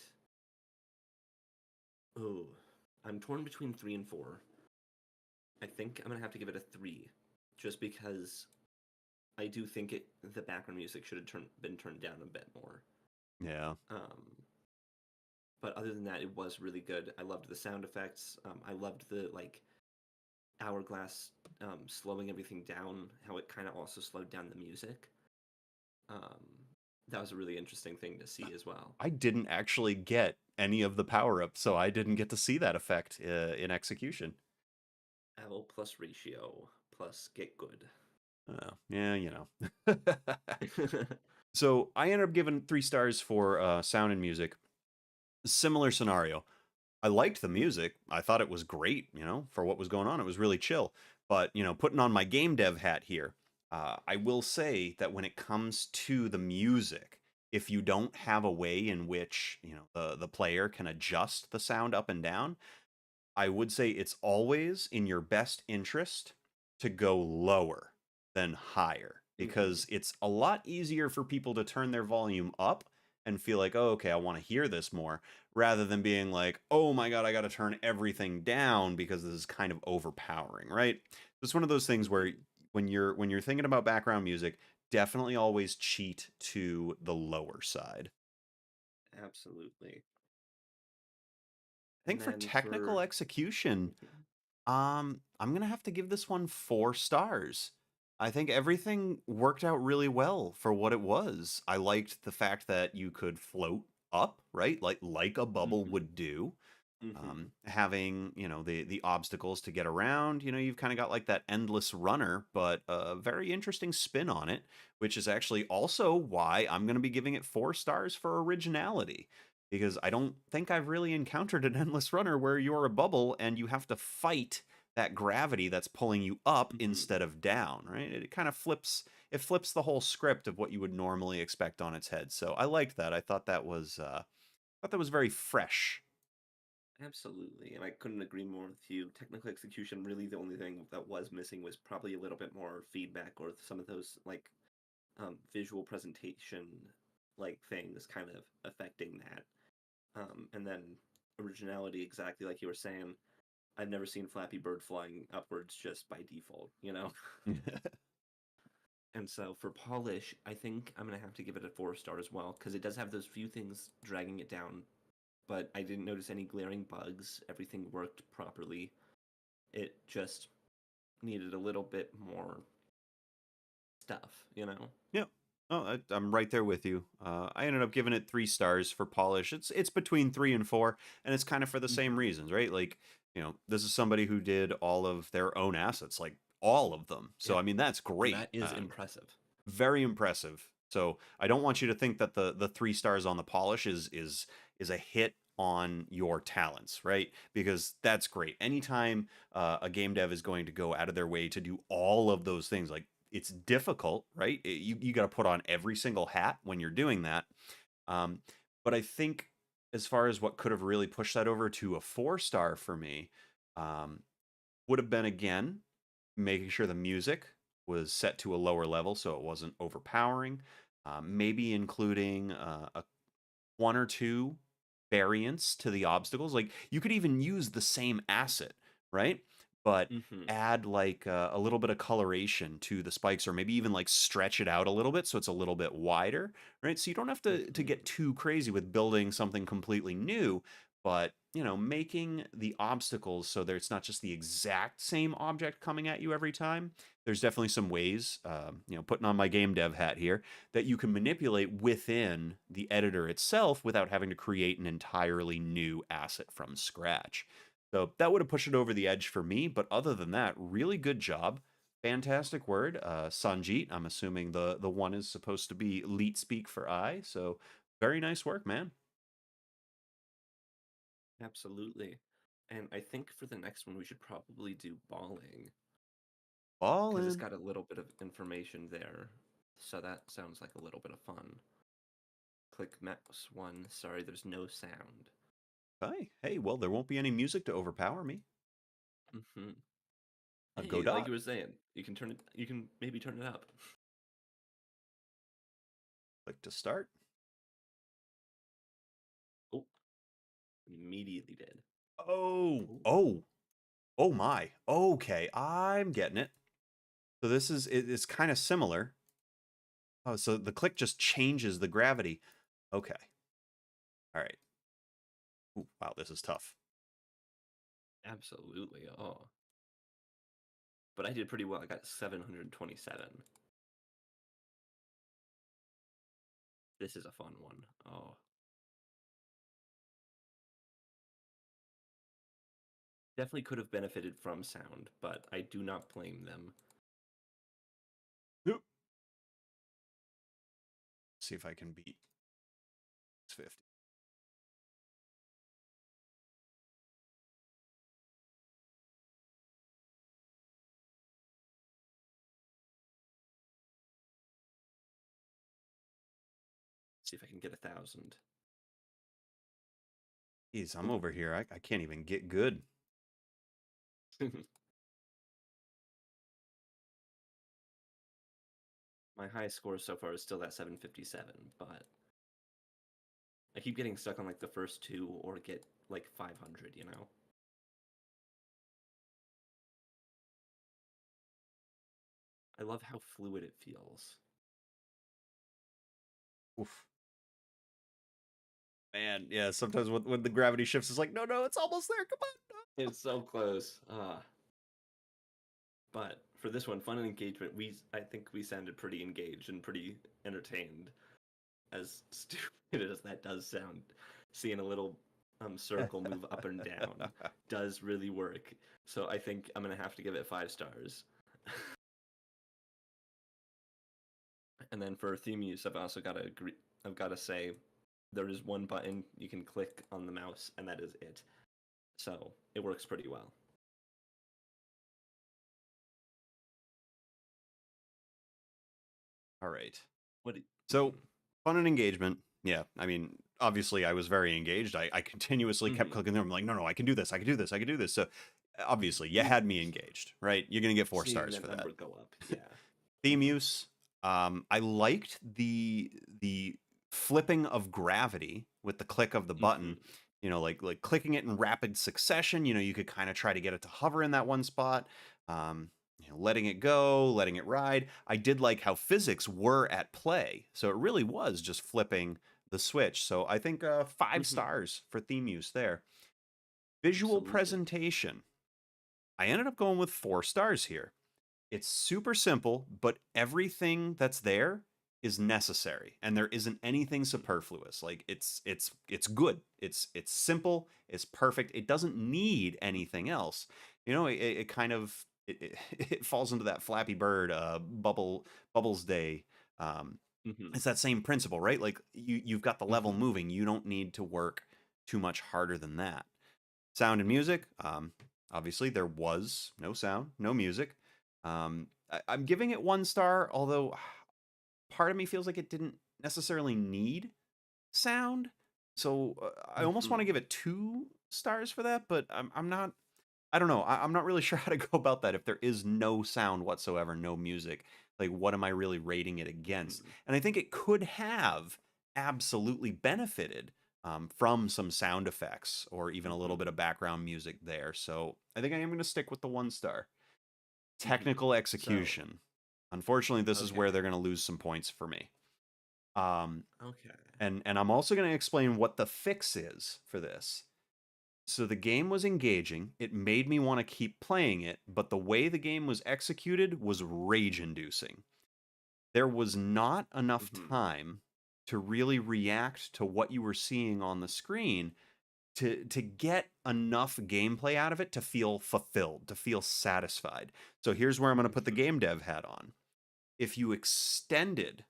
S2: Oh, I'm torn between 3 and 4. I think I'm gonna have to give it a 3, just because I do think the background music should have been turned down a bit more.
S1: Yeah.
S2: Um, but other than that, it was really good. I loved the sound effects. I loved the like hourglass slowing everything down. How it kind of also slowed down the music. Um, that was a really interesting thing to see as well.
S1: I didn't actually get any of the power ups, so I didn't get to see that effect in execution.
S2: L plus ratio plus get good.
S1: Oh, yeah, So I ended up giving 3 stars for sound and music. Similar scenario. I liked the music. I thought it was great, for what was going on. It was really chill. But, putting on my game dev hat here, I will say that when it comes to the music, if you don't have a way in which, the player can adjust the sound up and down, I would say it's always in your best interest to go lower than higher
S2: Hmm.
S1: because it's a lot easier for people to turn their volume up and feel like, oh, okay, I want to hear this more, rather than being like, oh my God, I got to turn everything down because this is kind of overpowering, right? It's one of those things where
S2: Hmm.
S1: when you're thinking about background music, definitely always cheat to the lower side.
S2: Absolutely.
S1: I
S2: And
S1: think for
S2: then
S1: technical
S2: for
S1: execution,
S2: Mhm.
S1: I'm gonna have to give this one 4 stars. I think everything worked out really well for what it was. I liked the fact that you could float up, right? Like a bubble
S2: Mhm.
S1: would do.
S2: Mhm.
S1: Having the obstacles to get around, you've kind of got like that endless runner, but a very interesting spin on it, which is actually also why I'm going to be giving it 4 stars for originality, because I don't think I've really encountered an endless runner where you're a bubble and you have to fight that gravity that's pulling you up
S2: Mhm.
S1: instead of down, right? It kind of flips the whole script of what you would normally expect on its head. So I liked that. I thought that was very fresh.
S2: Absolutely. And I couldn't agree more with you. Technical execution, really the only thing that was missing was probably a little bit more feedback or some of those like visual presentation like things kind of affecting that. And then originality, exactly like you were saying. I've never seen Flappy Bird flying upwards just by default, you know? And so for polish, I think I'm gonna have to give it a 4 star as well because it does have those few things dragging it down, but I didn't notice any glaring bugs. Everything worked properly. It just needed a little bit more stuff, you know?
S1: Yep. Oh, I'm right there with you. I ended up giving it 3 stars for polish. It's between 3 and 4, and it's kind of for the same
S2: Hmm.
S1: reasons, right? Like, this is somebody who did all of their own assets, like all of them. So
S2: Yeah,
S1: I mean, that's
S2: and
S1: great.
S2: that is impressive.
S1: Very impressive. So I don't want you to think that the 3 stars on the polish is a hit on your talents, right? Because that's great. Anytime a game dev is going to go out of their way to do all of those things, like it's difficult, right? You got to put on every single hat when you're doing that. Um, but I think as far as what could have really pushed that over to a 4 star for me, um, would have been again making sure the music was set to a lower level so it wasn't overpowering. Maybe including a 1 or 2 variants to the obstacles. Like you could even use the same asset, right? But
S2: Hmm.
S1: add like a little bit of coloration to the spikes, or maybe even like stretch it out a little bit so it's a little bit wider, right? So you don't have to
S2: Hmm.
S1: get too crazy with building something completely new, but making the obstacles so that it's not just the exact same object coming at you every time. There's definitely some ways, putting on my game dev hat here, that you can manipulate within the editor itself without having to create an entirely new asset from scratch. So that would have pushed it over the edge for me. But other than that, really good job. Fantastic word. Sanjit, I'm assuming the one is supposed to be leet speak for I. So very nice work, man.
S2: Absolutely. And I think for the next one, we should probably do balling
S1: All
S2: because it's
S1: in.
S2: got a little bit of information there. So that sounds like a little bit of fun. Click mouse one. Sorry, there's no sound.
S1: Hey, well, there won't be any music to overpower me.
S2: Hmm.
S1: A
S2: Hey, like
S1: Godot.
S2: you were saying, you can turn it. You can maybe turn it up.
S1: Click to start.
S2: Oh, immediately did.
S1: Oh,
S2: Oh.
S1: oh, oh my. Okay, I'm getting it. So it's kind of similar. Oh, so the click just changes the gravity. Okay. All right. Ooh, wow, this is tough.
S2: Absolutely. Oh, but I did pretty well. I got 727. This is a fun one. Oh, definitely could have benefited from sound, but I do not blame them.
S1: Oop. See if I can beat 50.
S2: See if I can get 1,000.
S1: Jeez, I'm
S2: Oh.
S1: over here. I can't even get good.
S2: My highest score so far is still that 757, but I keep getting stuck on like the first two or get like 500, you know? I love how fluid it feels.
S1: Oof. Man, yeah, sometimes when the gravity shifts, it's like, no, no, it's almost there. Come on.
S2: It's so close. But for this one, fun and engagement, I think we sounded pretty engaged and pretty entertained. As stupid as that does sound, seeing a little circle move up and down does really work. So I think I'm gonna have to give it 5 stars. And then for theme use, I've also got to agree. I've got to say, there is one button you can click on the mouse, and that is it. So it works pretty well.
S1: All right.
S2: What?
S1: So, fun and engagement. Yeah, I mean, obviously, I was very engaged. I continuously kept
S2: Mm-hmm.
S1: clicking there. I'm like, no, no, I can do this. I can do this. I can do this. So, obviously, you had me engaged, right? You're gonna get four
S2: Seeing
S1: stars
S2: that
S1: for that.
S2: number go up, yeah.
S1: Theme
S2: Mm-hmm.
S1: use. I liked the flipping of gravity with the click of the button.
S2: Mm-hmm.
S1: Like clicking it in rapid succession. You could kind of try to get it to hover in that one spot. Letting it go, letting it ride. I did like how physics were at play, so it really was just flipping the switch. So I think 5
S2: Mm-hmm.
S1: stars for theme use there. Visual
S2: Absolutely.
S1: presentation. I ended up going with 4 stars here. It's super simple, but everything that's there is necessary and there isn't anything superfluous. Like it's good. It's simple, it's perfect. It doesn't need anything else. It kind of it falls into that Flappy Bird Bubbles Day. Um
S2: Hmm.
S1: it's that same principle, right? Like you've got the level
S2: Hmm.
S1: moving. You don't need to work too much harder than that. Sound and music. Obviously, there was no sound, no music. I'm giving it 1 star, although part of me feels like it didn't necessarily need sound. So I almost want to
S2: Hmm.
S1: give it 2 stars for that, but I'm not. I don't know. I'm not really sure how to go about that. If there is no sound whatsoever, no music, like what am I really rating it against?
S2: Hmm.
S1: And I think it could have absolutely benefited from some sound effects or even a little
S2: Hmm.
S1: bit of background music there. So I think I am going to stick with the 1 star.
S2: Hmm.
S1: Technical
S2: So,
S1: execution. Unfortunately, this is where
S2: okay.
S1: they're going to lose some points for me. Um,
S2: Okay.
S1: and I'm also going to explain what the fix is for this. So the game was engaging. It made me want to keep playing it, but the way the game was executed was rage inducing. There was not enough
S2: Hmm.
S1: time to really react to what you were seeing on the screen to get enough gameplay out of it to feel fulfilled, to feel satisfied. So here's where I'm going to put the
S2: Hmm.
S1: game dev hat on. If you extended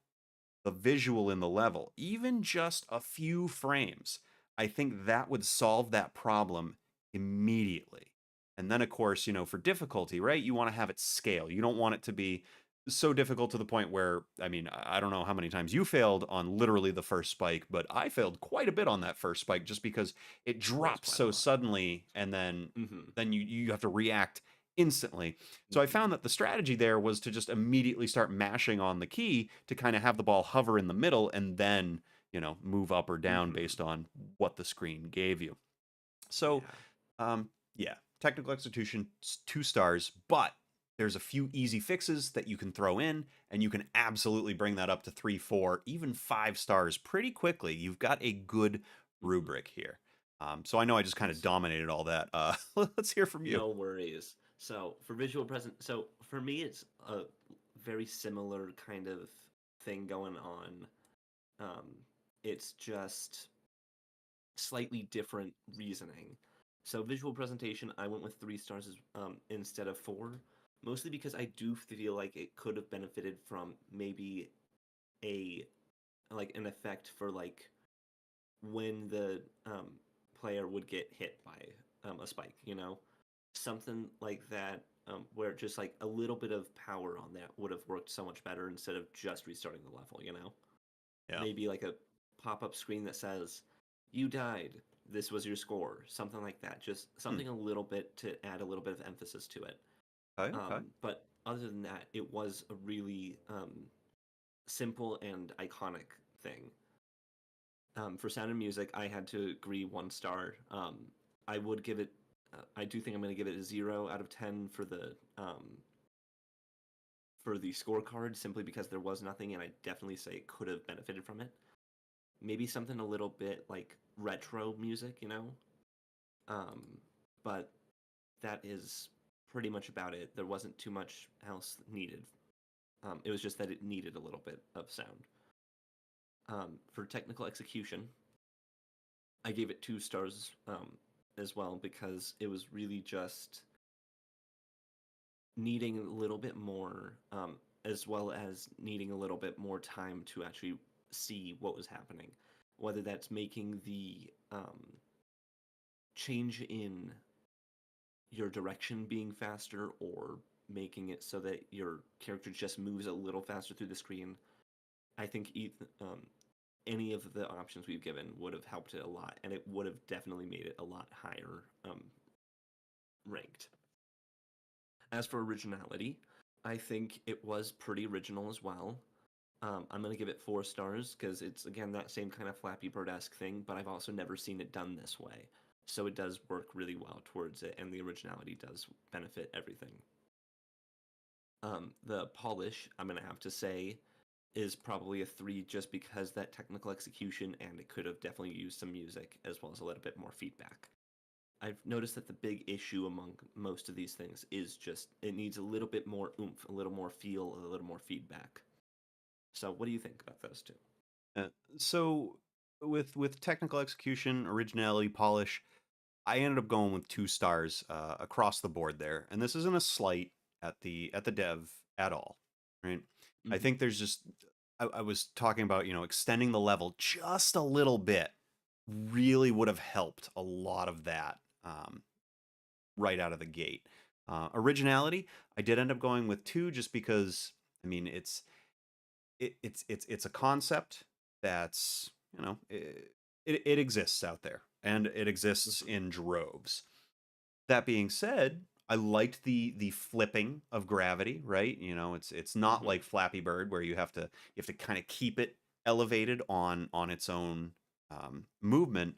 S1: the visual in the level, even just a few frames, I think that would solve that problem immediately. And then, of course, for difficulty, right? You want to have it scale. You don't want it to be so difficult to the point where, I mean, I don't know how many times you failed on literally the first spike, but I failed quite a bit on that first spike just because it
S2: That was
S1: drops
S2: quite a
S1: so
S2: lot.
S1: suddenly and then
S2: Hmm.
S1: you have to react instantly. So I
S2: Hmm.
S1: found that the strategy there was to just immediately start mashing on the key to kind of have the ball hover in the middle and then, move up or down
S2: Hmm.
S1: based on what the screen gave you. So,
S2: Yeah.
S1: yeah, technical execution, 2 stars, but there's a few easy fixes that you can throw in, and you can absolutely bring that up to 3, 4, even 5 stars pretty quickly. You've got a good
S2: Hmm.
S1: rubric here. So I know I just kind of
S2: So,
S1: dominated all that. Let's hear from you.
S2: no worries. So for visual present, so for me, it's a very similar kind of thing going on. Um, it's just slightly different reasoning. So visual presentation, I went with 3 stars instead of four, mostly because I do feel like it could have benefited from maybe a an effect for when the player would get hit by a spike, something like that, where just like a little bit of power on that would have worked so much better instead of just restarting the level.
S1: Yeah.
S2: Maybe like a pop-up screen that says you died, this was your score, something like that, just
S1: Hmm.
S2: something a little bit to add a little bit of emphasis to it.
S1: Okay. Okay.
S2: But other than that, it was a really simple and iconic thing. For sound and music, I had to agree 1 star. I would give it. I do think I'm going to give it a 0 out of 10 for the scorecard, simply because there was nothing, and I definitely say it could have benefited from it. Maybe something a little bit like retro music, Um, but that is pretty much about it. There wasn't too much else needed. It was just that it needed a little bit of sound. For technical execution, I gave it 2 stars as well, because it was really just needing a little bit more, as well as needing a little bit more time to actually see what was happening. Whether that's making the change in your direction being faster, or making it so that your character just moves a little faster through the screen. I think any of the options we've given would have helped it a lot, and it would have definitely made it a lot higher ranked. As for originality, I think it was pretty original as well. I'm going to give it 4 stars because it's, again, that same kind of Flappy Bird esque thing, but I've also never seen it done this way. So it does work really well towards it, and the originality does benefit everything. The polish, I'm going to have to say, is probably a 3, just because that technical execution, and it could have definitely used some music as well as a little bit more feedback. I've noticed that the big issue among most of these things is just it needs a little bit more oomph, a little more feel, a little more feedback. So, what do you think about those two?
S1: Uh, so with technical execution, originality, polish, I ended up going with 2 stars across the board there, and this isn't a slight at the dev at all, right? I
S2: Hmm.
S1: think there's just I was talking about extending the level just a little bit really would have helped a lot of that right out of the gate. Originality, I did end up going with 2 just because I mean it's a concept that's it exists out there and it exists
S2: Hmm.
S1: in droves. That being said, I liked the flipping of gravity, right? It's not
S2: Hmm.
S1: like Flappy Bird where you have to kind of keep it elevated on its own movement.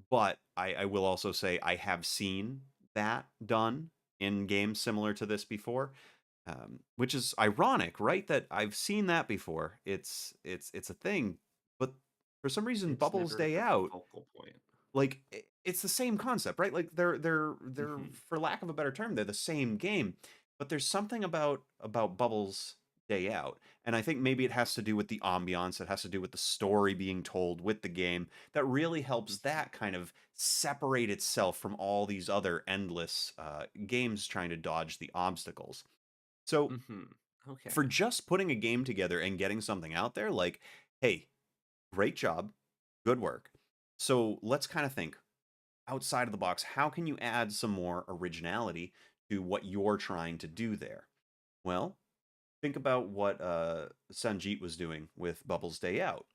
S1: But I will also say I have seen that done in games similar to this before, which is ironic, right? That I've seen that before. It's a thing, but for some reason,
S2: It's
S1: Bubbles
S2: never
S1: Day
S2: the
S1: Out,
S2: focal point.
S1: like it's the same concept, right? Like they're
S2: Hmm.
S1: for lack of a better term, they're the same game, but there's something about Bubbles Day Out, and I think maybe it has to do with the ambiance, it has to do with the story being told with the game that really helps that kind of separate itself from all these other endless games trying to dodge the obstacles. So
S2: Hmm.
S1: for
S2: Okay.
S1: just putting a game together and getting something out there, like, hey, great job, good work. So let's kind of think outside of the box, how can you add some more originality to what you're trying to do there? Well, think about what Sanjeet was doing with Bubbles Day Out.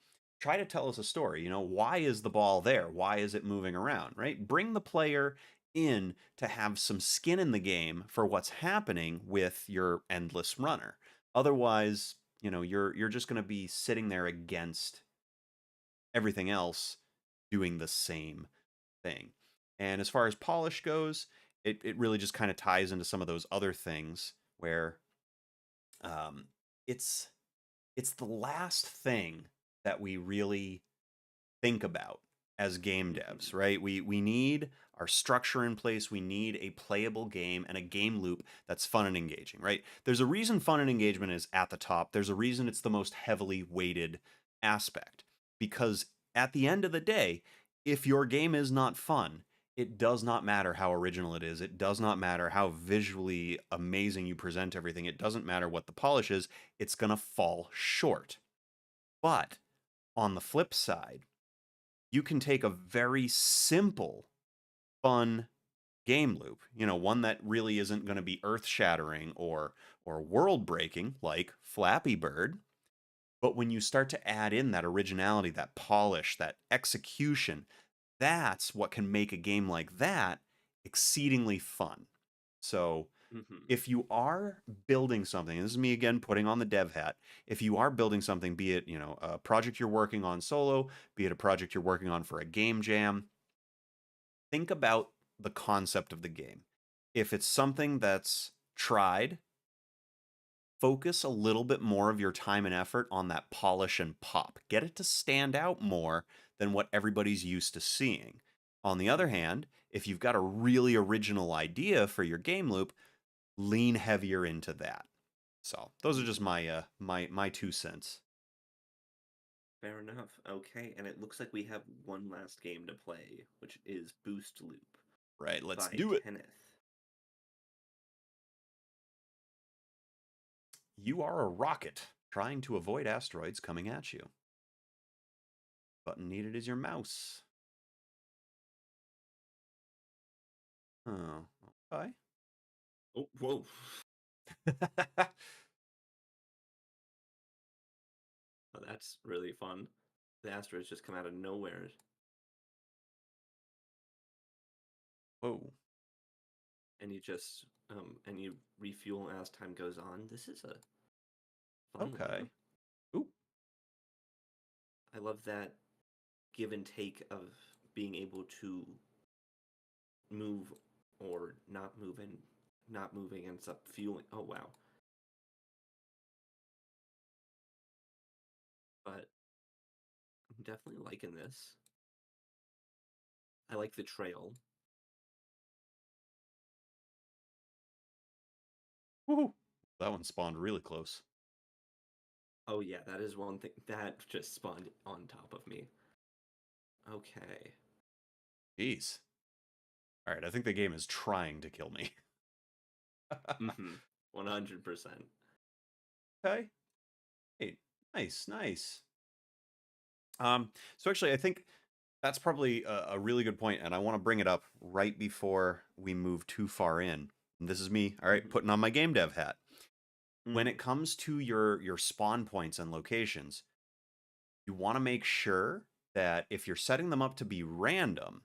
S1: Try to tell us a story. Why is the ball there? Why is it moving around? Right? Bring the player in to have some skin in the game for what's happening with your endless runner. Otherwise, you're just going to be sitting there against everything else doing the same thing. And as far as polish goes, it really just kind of ties into some of those other things where um, it's it's the last thing that we really think about as game devs,
S2: Hmm.
S1: right? We need our structure in place. We need a playable game and a game loop that's fun and engaging, right? There's a reason fun and engagement is at the top. There's a reason it's the most heavily weighted aspect because at the end of the day, if your game is not fun, it does not matter how original it is. It does not matter how visually amazing you present everything. It doesn't matter what the polish is. It's going to fall short. But on the flip side, you can take a very simple, fun game loop, one that really isn't going to be earth-shattering or world-breaking like Flappy Bird, but when you start to add in that originality, that polish, that execution, that's what can make a game like that exceedingly fun. So,
S2: Hmm.
S1: if you are building something, and this is me again putting on the dev hat, if you are building something, be it, a project you're working on solo, be it a project you're working on for a game jam, think about the concept of the game. If it's something that's tried, focus a little bit more of your time and effort on that polish and pop. Get it to stand out more than what everybody's used to seeing. On the other
S2: Hmm.
S1: hand, if you've got a really original idea for your game loop, lean heavier into that. So those are just
S2: Hmm.
S1: my 2 cents.
S2: Fair enough. Okay, and it looks like we have one last game to play, which is Boost Loop
S1: Right, let's
S2: by
S1: do it.
S2: Kenneth.
S1: You are a rocket trying to avoid asteroids coming at you. Button needed is your mouse. Oh, okay.
S2: Oh, whoa. Oh, that's really fun. The asteroids just come out of nowhere,
S1: Whoa.
S2: and you refuel as time goes on. This is a fun one.
S1: Okay. Ooh.
S2: I love that give and take of being able to move or not move and not moving ends up fueling. Oh wow. But I'm definitely liking this. I like the trail.
S1: Woohoo. That one spawned really close.
S2: Oh yeah, that is one thing that just spawned on top of me. Okay.
S1: Jeez. All right, I think the game is trying to kill me.
S2: Mm-hmm. 100%.
S1: Okay. Hey, nice, nice. So actually, I think that's probably a really good point, and I want to bring it up right before we move too far in. And this is me, all right,
S2: Mm-hmm.
S1: putting on my game dev hat. When
S2: Mm-hmm.
S1: it comes to your spawn points and locations, you want to make sure that if you're setting them up to be random,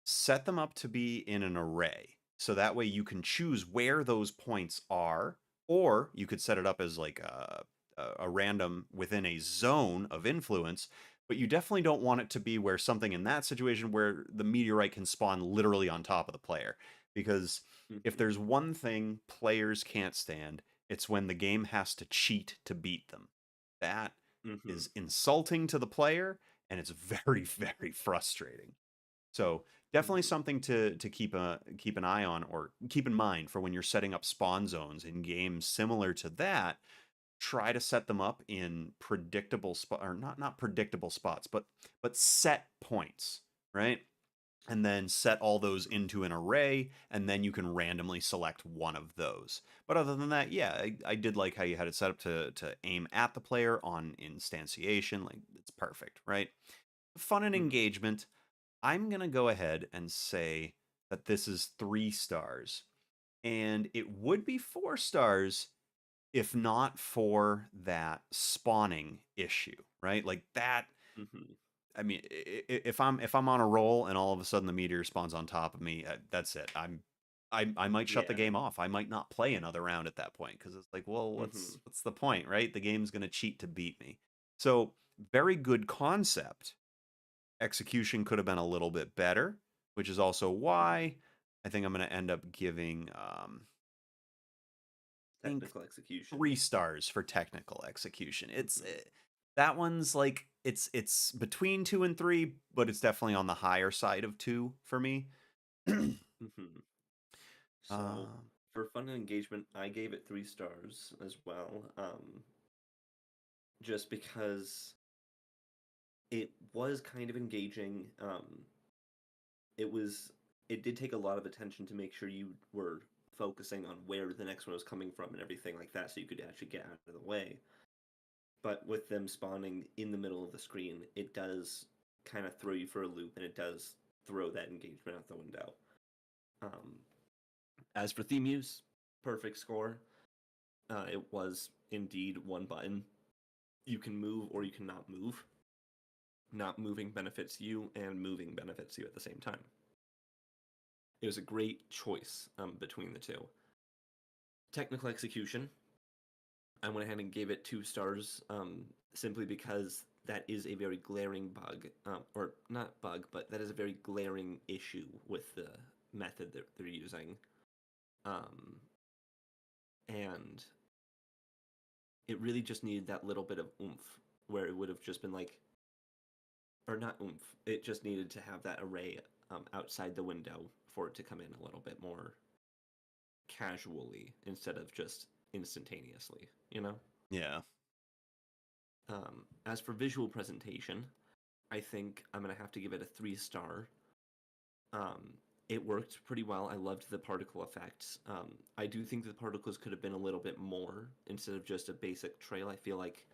S1: set them up to be in an array. So that way you can choose where those points are, or you could set it up as like a random within a zone of influence. But you definitely don't want it to be where something in that situation where the meteorite can spawn literally on top of the player. Because if
S2: Mm-hmm.
S1: there's one thing players can't stand, it's when the game has to cheat to beat them. That
S2: Mm-hmm.
S1: is insulting to the player, and it's very, very frustrating. So definitely
S2: Mm-hmm.
S1: something to keep an eye on or keep in mind for when you're setting up spawn zones in games similar to that. Try to set them up in predictable spot or not predictable spots, but set points, right? And then set all those into an array, and then you can randomly select one of those. But other than that, yeah, I did like how you had it set up to aim at the player on instantiation. Like it's perfect, right? Fun and
S2: Mm-hmm.
S1: engagement. I'm going to go ahead and say that this is 3 stars. And it would be 4 stars if not for that spawning issue, right? Like that.
S2: Mm-hmm.
S1: I mean, if I'm on a roll and all of a sudden the meteor spawns on top of me, that's it. I might shut the
S2: Yeah.
S1: game off. I might not play another round at that point because it's like, well,
S2: Mm-hmm.
S1: what's the point, right? The game's going to cheat to beat me. So very good concept. Execution could have been a little bit better, which is also
S2: Mm-hmm.
S1: why I think I'm going to end up giving I think
S2: Technical execution.
S1: 3 stars for technical execution. It's
S2: Mm-hmm.
S1: that one's like it's between 2 and 3, but it's definitely on the higher side of 2 for me.
S2: Mm-hmm. So
S1: um,
S2: for fun and engagement, I gave it 3 stars as well. Just because it was kind of engaging. It was it did take a lot of attention to make sure you were focusing on where the next one was coming from and everything like that, so you could actually get out of the way. But with them spawning in the middle of the screen, it does kind of throw you for a loop, and it does throw that engagement out the window. Um, as for theme use, perfect score. It was indeed one button. You can move or you cannot move. Not moving benefits you, and moving benefits you at the same time. It was a great choice between the two. Technical execution, I went ahead and gave it 2 stars simply because that is a very glaring bug, or not bug, but that is a very glaring issue with the method that they're using. Um, and it really just needed that little bit of oomph where it would have just been like, or not oomph, it just needed to have that array outside the window for it to come in a little bit more casually instead of just instantaneously, you know?
S1: yeah,
S2: As for visual presentation, I think I'm gonna have to give it a 3 star. Um, it worked pretty well. I loved the particle effects. I do think the particles could have been a little bit more instead of just a basic trail. I feel like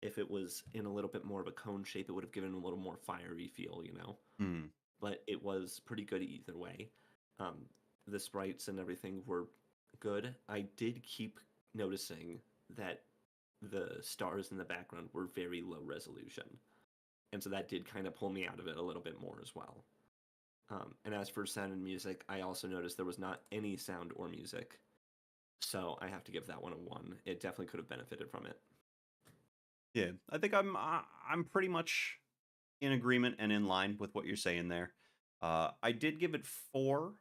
S2: if it was in a little bit more of a cone shape, it would have given a little more fiery feel, you know.
S1: hmm.
S2: But it was pretty good either way. Um, the sprites and everything were good. I did keep noticing that the stars in the background were very low resolution. And so that did kind of pull me out of it a little bit more as well. And as for sound and music, I also noticed there was not any sound or music. So I have to give that one a 1. It definitely could have benefited from it.
S1: Yeah. I think I'm pretty much in agreement and in line with what you're saying there. I did give it 4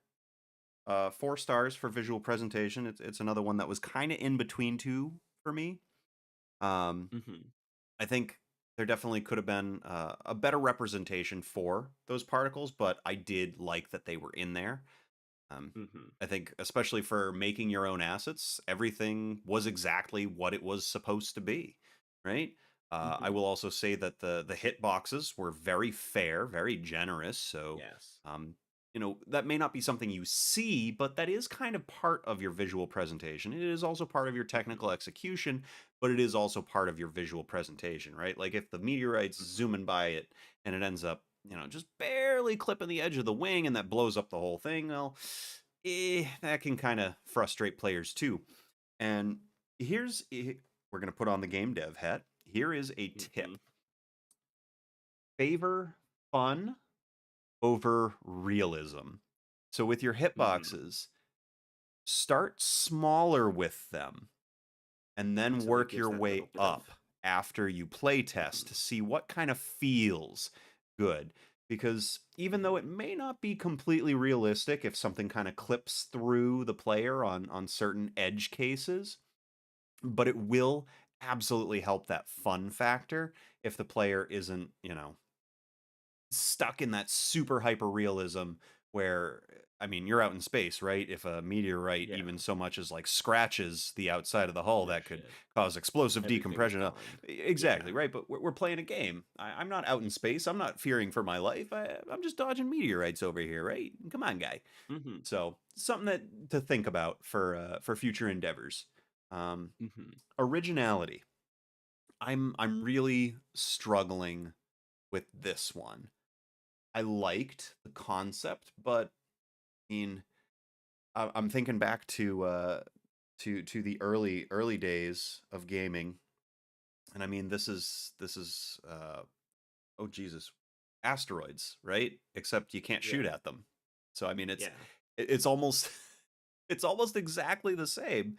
S1: stars for visual presentation. It's another one that was kind of in between 2 for me. Um,
S2: Mm-hmm.
S1: I think there definitely could have been a better representation for those particles, but I did like that they were in there. Um,
S2: Mm-hmm.
S1: I think, especially for making your own assets, everything was exactly what it was supposed to be. right? I
S2: Mm-hmm.
S1: will also say that the hit boxes were very fair, very generous. So,
S2: Yes.
S1: um, that may not be something you see, but that is kind of part of your visual presentation. It is also part of your
S2: Mm-hmm.
S1: technical execution, but it is also part of your visual presentation, right? Like if the meteorite's
S2: Mm-hmm.
S1: zooming by it and it ends up, just barely clipping the edge of the wing and that blows up the whole thing, well, that can kind of frustrate players too. And we're going to put on the game dev hat. Here is a
S2: Mm-hmm.
S1: tip: favor fun over realism. So with your
S2: Mm-hmm.
S1: hitboxes, start smaller with them and then
S2: So it
S1: work
S2: gives
S1: your
S2: that little
S1: way
S2: bit of.
S1: up after you play test
S2: Mm-hmm.
S1: to see what kind of feels good. Because even though
S2: Mm-hmm.
S1: it may not be completely realistic if something kind of clips through the player on certain edge cases, but it will absolutely help that fun factor if the player isn't, stuck in that super hyper realism where, I mean, you're out in space, right? If a meteorite
S2: Yeah.
S1: even so much as like scratches the outside of the hull,
S2: No
S1: that could
S2: shit.
S1: cause explosive
S2: Everything's
S1: decompression.
S2: gone. Yeah.
S1: Exactly, right? But we're playing a game. I'm not out in space. I'm not fearing for my life. I'm just dodging meteorites over here, right? Come on, guy.
S2: Mm-hmm.
S1: So something that to think about for future endeavors. Um,
S2: Mm-hmm.
S1: Originality. I'm really struggling with this one. I liked the concept, but I mean, I'm thinking back to the early days of gaming, and I mean, this is oh Jesus, asteroids, right? Except you can't shoot
S2: Yeah.
S1: at them. So I mean,
S2: Yeah.
S1: it's almost it's almost exactly the same.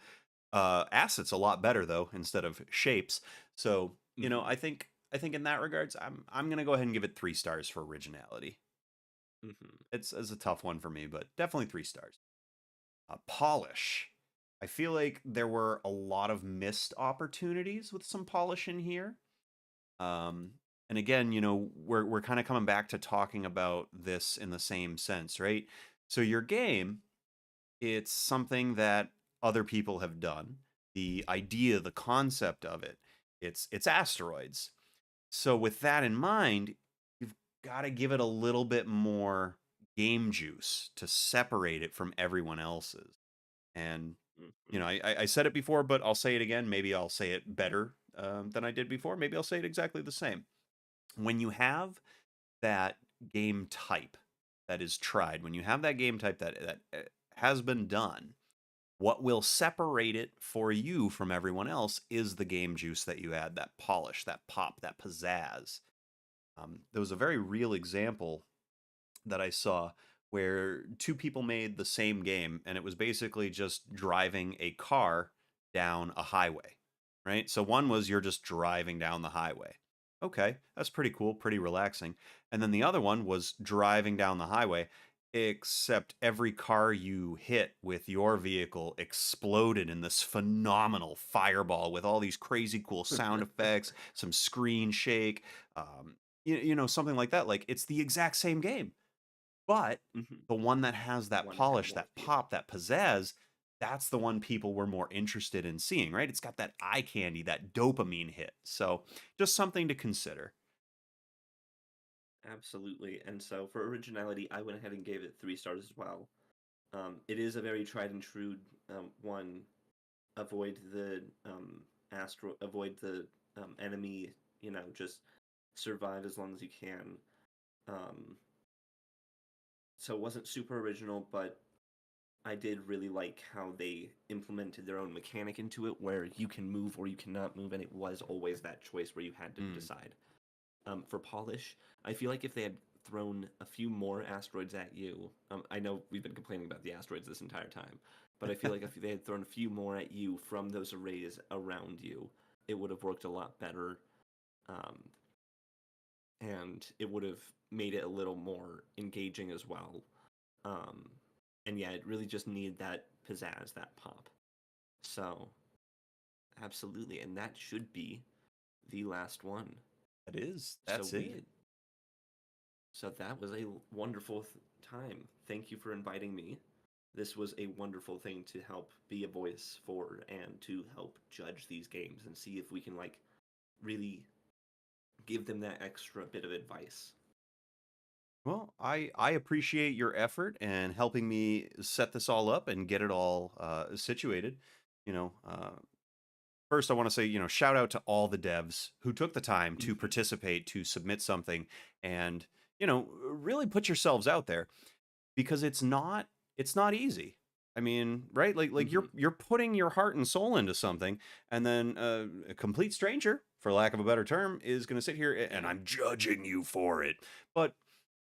S1: Assets a lot better though, instead of shapes. So
S2: Mm-hmm.
S1: I think in that regards, I'm gonna go ahead and give it 3 stars for originality.
S2: Mm-hmm.
S1: It's a tough one for me, but definitely 3 stars. Polish. I feel like there were a lot of missed opportunities with some polish in here. Um, and again, we're kind of coming back to talking about this in the same sense, right? So your game, it's something that other people have done. The idea, the concept of it, it's asteroids. So with that in mind, you've got to give it a little bit more game juice to separate it from everyone else's. And
S2: Mm-hmm.
S1: I said it before, but I'll say it again. Maybe I'll say it better than I did before. Maybe I'll say it exactly the same. When you have that game type that is tried, when you have that game type that has been done, what will separate it for you from everyone else is the game juice that you add, that polish, that pop, that pizzazz. There was a very real example that I saw where two people made the same game, and it was basically just driving a car down a highway, right? So one was you're just driving down the highway. Okay, that's pretty cool, pretty relaxing. And then the other one was driving down the highway, except every car you hit with your vehicle exploded in this phenomenal fireball with all these crazy cool sound effects, some screen shake, something like that. Like it's the exact same game, but
S2: Mm-hmm.
S1: the one that has that
S2: One had
S1: polish,
S2: more
S1: that
S2: feel.
S1: pop, that pizzazz, that's the one people were more interested in seeing, right? It's got that eye candy, that dopamine hit. So just something to consider.
S2: Absolutely. And so for originality, I went ahead and gave it 3 stars as well. It is a very tried and true one. Avoid the avoid the enemy. Just survive as long as you can. Um, so it wasn't super original, but I did really like how they implemented their own mechanic into it, where you can move or you cannot move, and it was always that choice where you had to
S1: Mm.
S2: decide. For polish, I feel like if they had thrown a few more asteroids at you, I know we've been complaining about the asteroids this entire time, but I feel like if they had thrown a few more at you from those arrays around you, it would have worked a lot better, um, and it would have made it a little more engaging as well. Um, and yeah, it really just needed that pizzazz, that pop. So, absolutely, and that should be the last one.
S1: That is,
S2: So
S1: that's
S2: we
S1: it.
S2: So that was a wonderful time. Thank you for inviting me. This was a wonderful thing to help be a voice for and to help judge these games and see if we can really give them that extra bit of advice.
S1: Well, I appreciate your effort and helping me set this all up and get it all situated. You know, first I want to say, shout out to all the devs who took the time to
S2: Hmm.
S1: participate, to submit something, and really put yourselves out there because it's not easy. I mean, right? Like
S2: Hmm.
S1: you're putting your heart and soul into something, and then a complete stranger, for lack of a better term, is going to sit here and
S2: Yeah.
S1: I'm judging you for it. But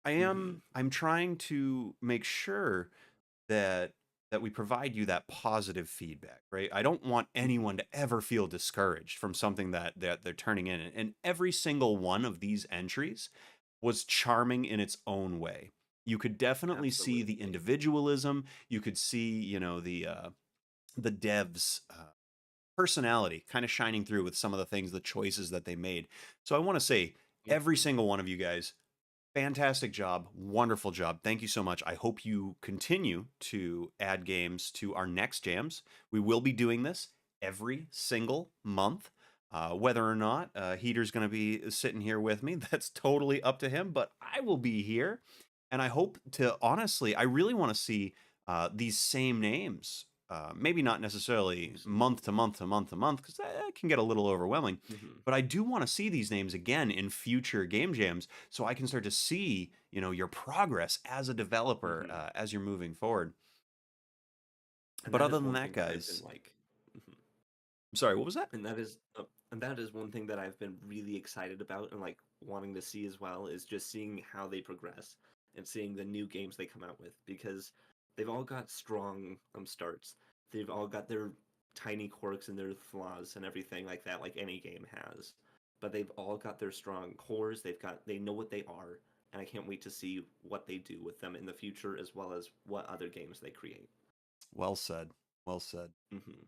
S2: Hmm.
S1: I'm trying to make sure that we provide you that positive feedback, right? I don't want
S2: Hmm.
S1: anyone to ever feel discouraged from something that they're turning in. And every single one of these entries was charming in its own way. You could definitely see the
S2: Absolutely.
S1: individualism. You could see, the devs personality kind of shining through with some of the things, the choices that they made. So I want to say every
S2: Hmm.
S1: single one of you guys, fantastic job. Wonderful job. Thank you so much. I hope you continue to add games to our next jams. We will be doing this every single month. Whether or not Heater's going to be sitting here with me, that's totally up to him, but I will be here. And I hope to, honestly, I really want to see these same names. Maybe not necessarily month to month to month to month, because that can get a little overwhelming.
S2: Hmm.
S1: But I do want to see these names again in future game jams so I can start to see, your progress as a developer
S2: Hmm.
S1: as you're moving forward.
S2: And
S1: But
S2: that
S1: other
S2: is
S1: than
S2: one
S1: that,
S2: thing that I've been
S1: guys,
S2: like. Mhm.
S1: I'm sorry, what was that?
S2: And that is one thing that I've been really excited about and like wanting to see as well is just seeing how they progress and seeing the new games they come out with because they've all got strong starts. They've all got their tiny quirks and their flaws and everything like that, like any game has. But they've all got their strong cores. They know what they are, and I can't wait to see what they do with them in the future as well as what other games they create.
S1: Well said. Well said.
S2: Hmm.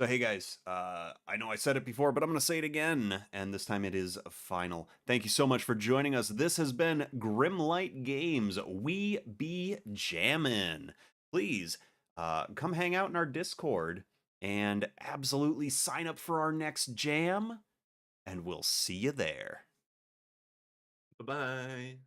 S1: So, hey guys, I know I said it before, but I'm going to say it again, and this time it is final. Thank you so much for joining us. This has been Grimlyte Games. We be jammin'. Please come hang out in our Discord and absolutely sign up for our next jam, and we'll see you there.
S2: Bye bye.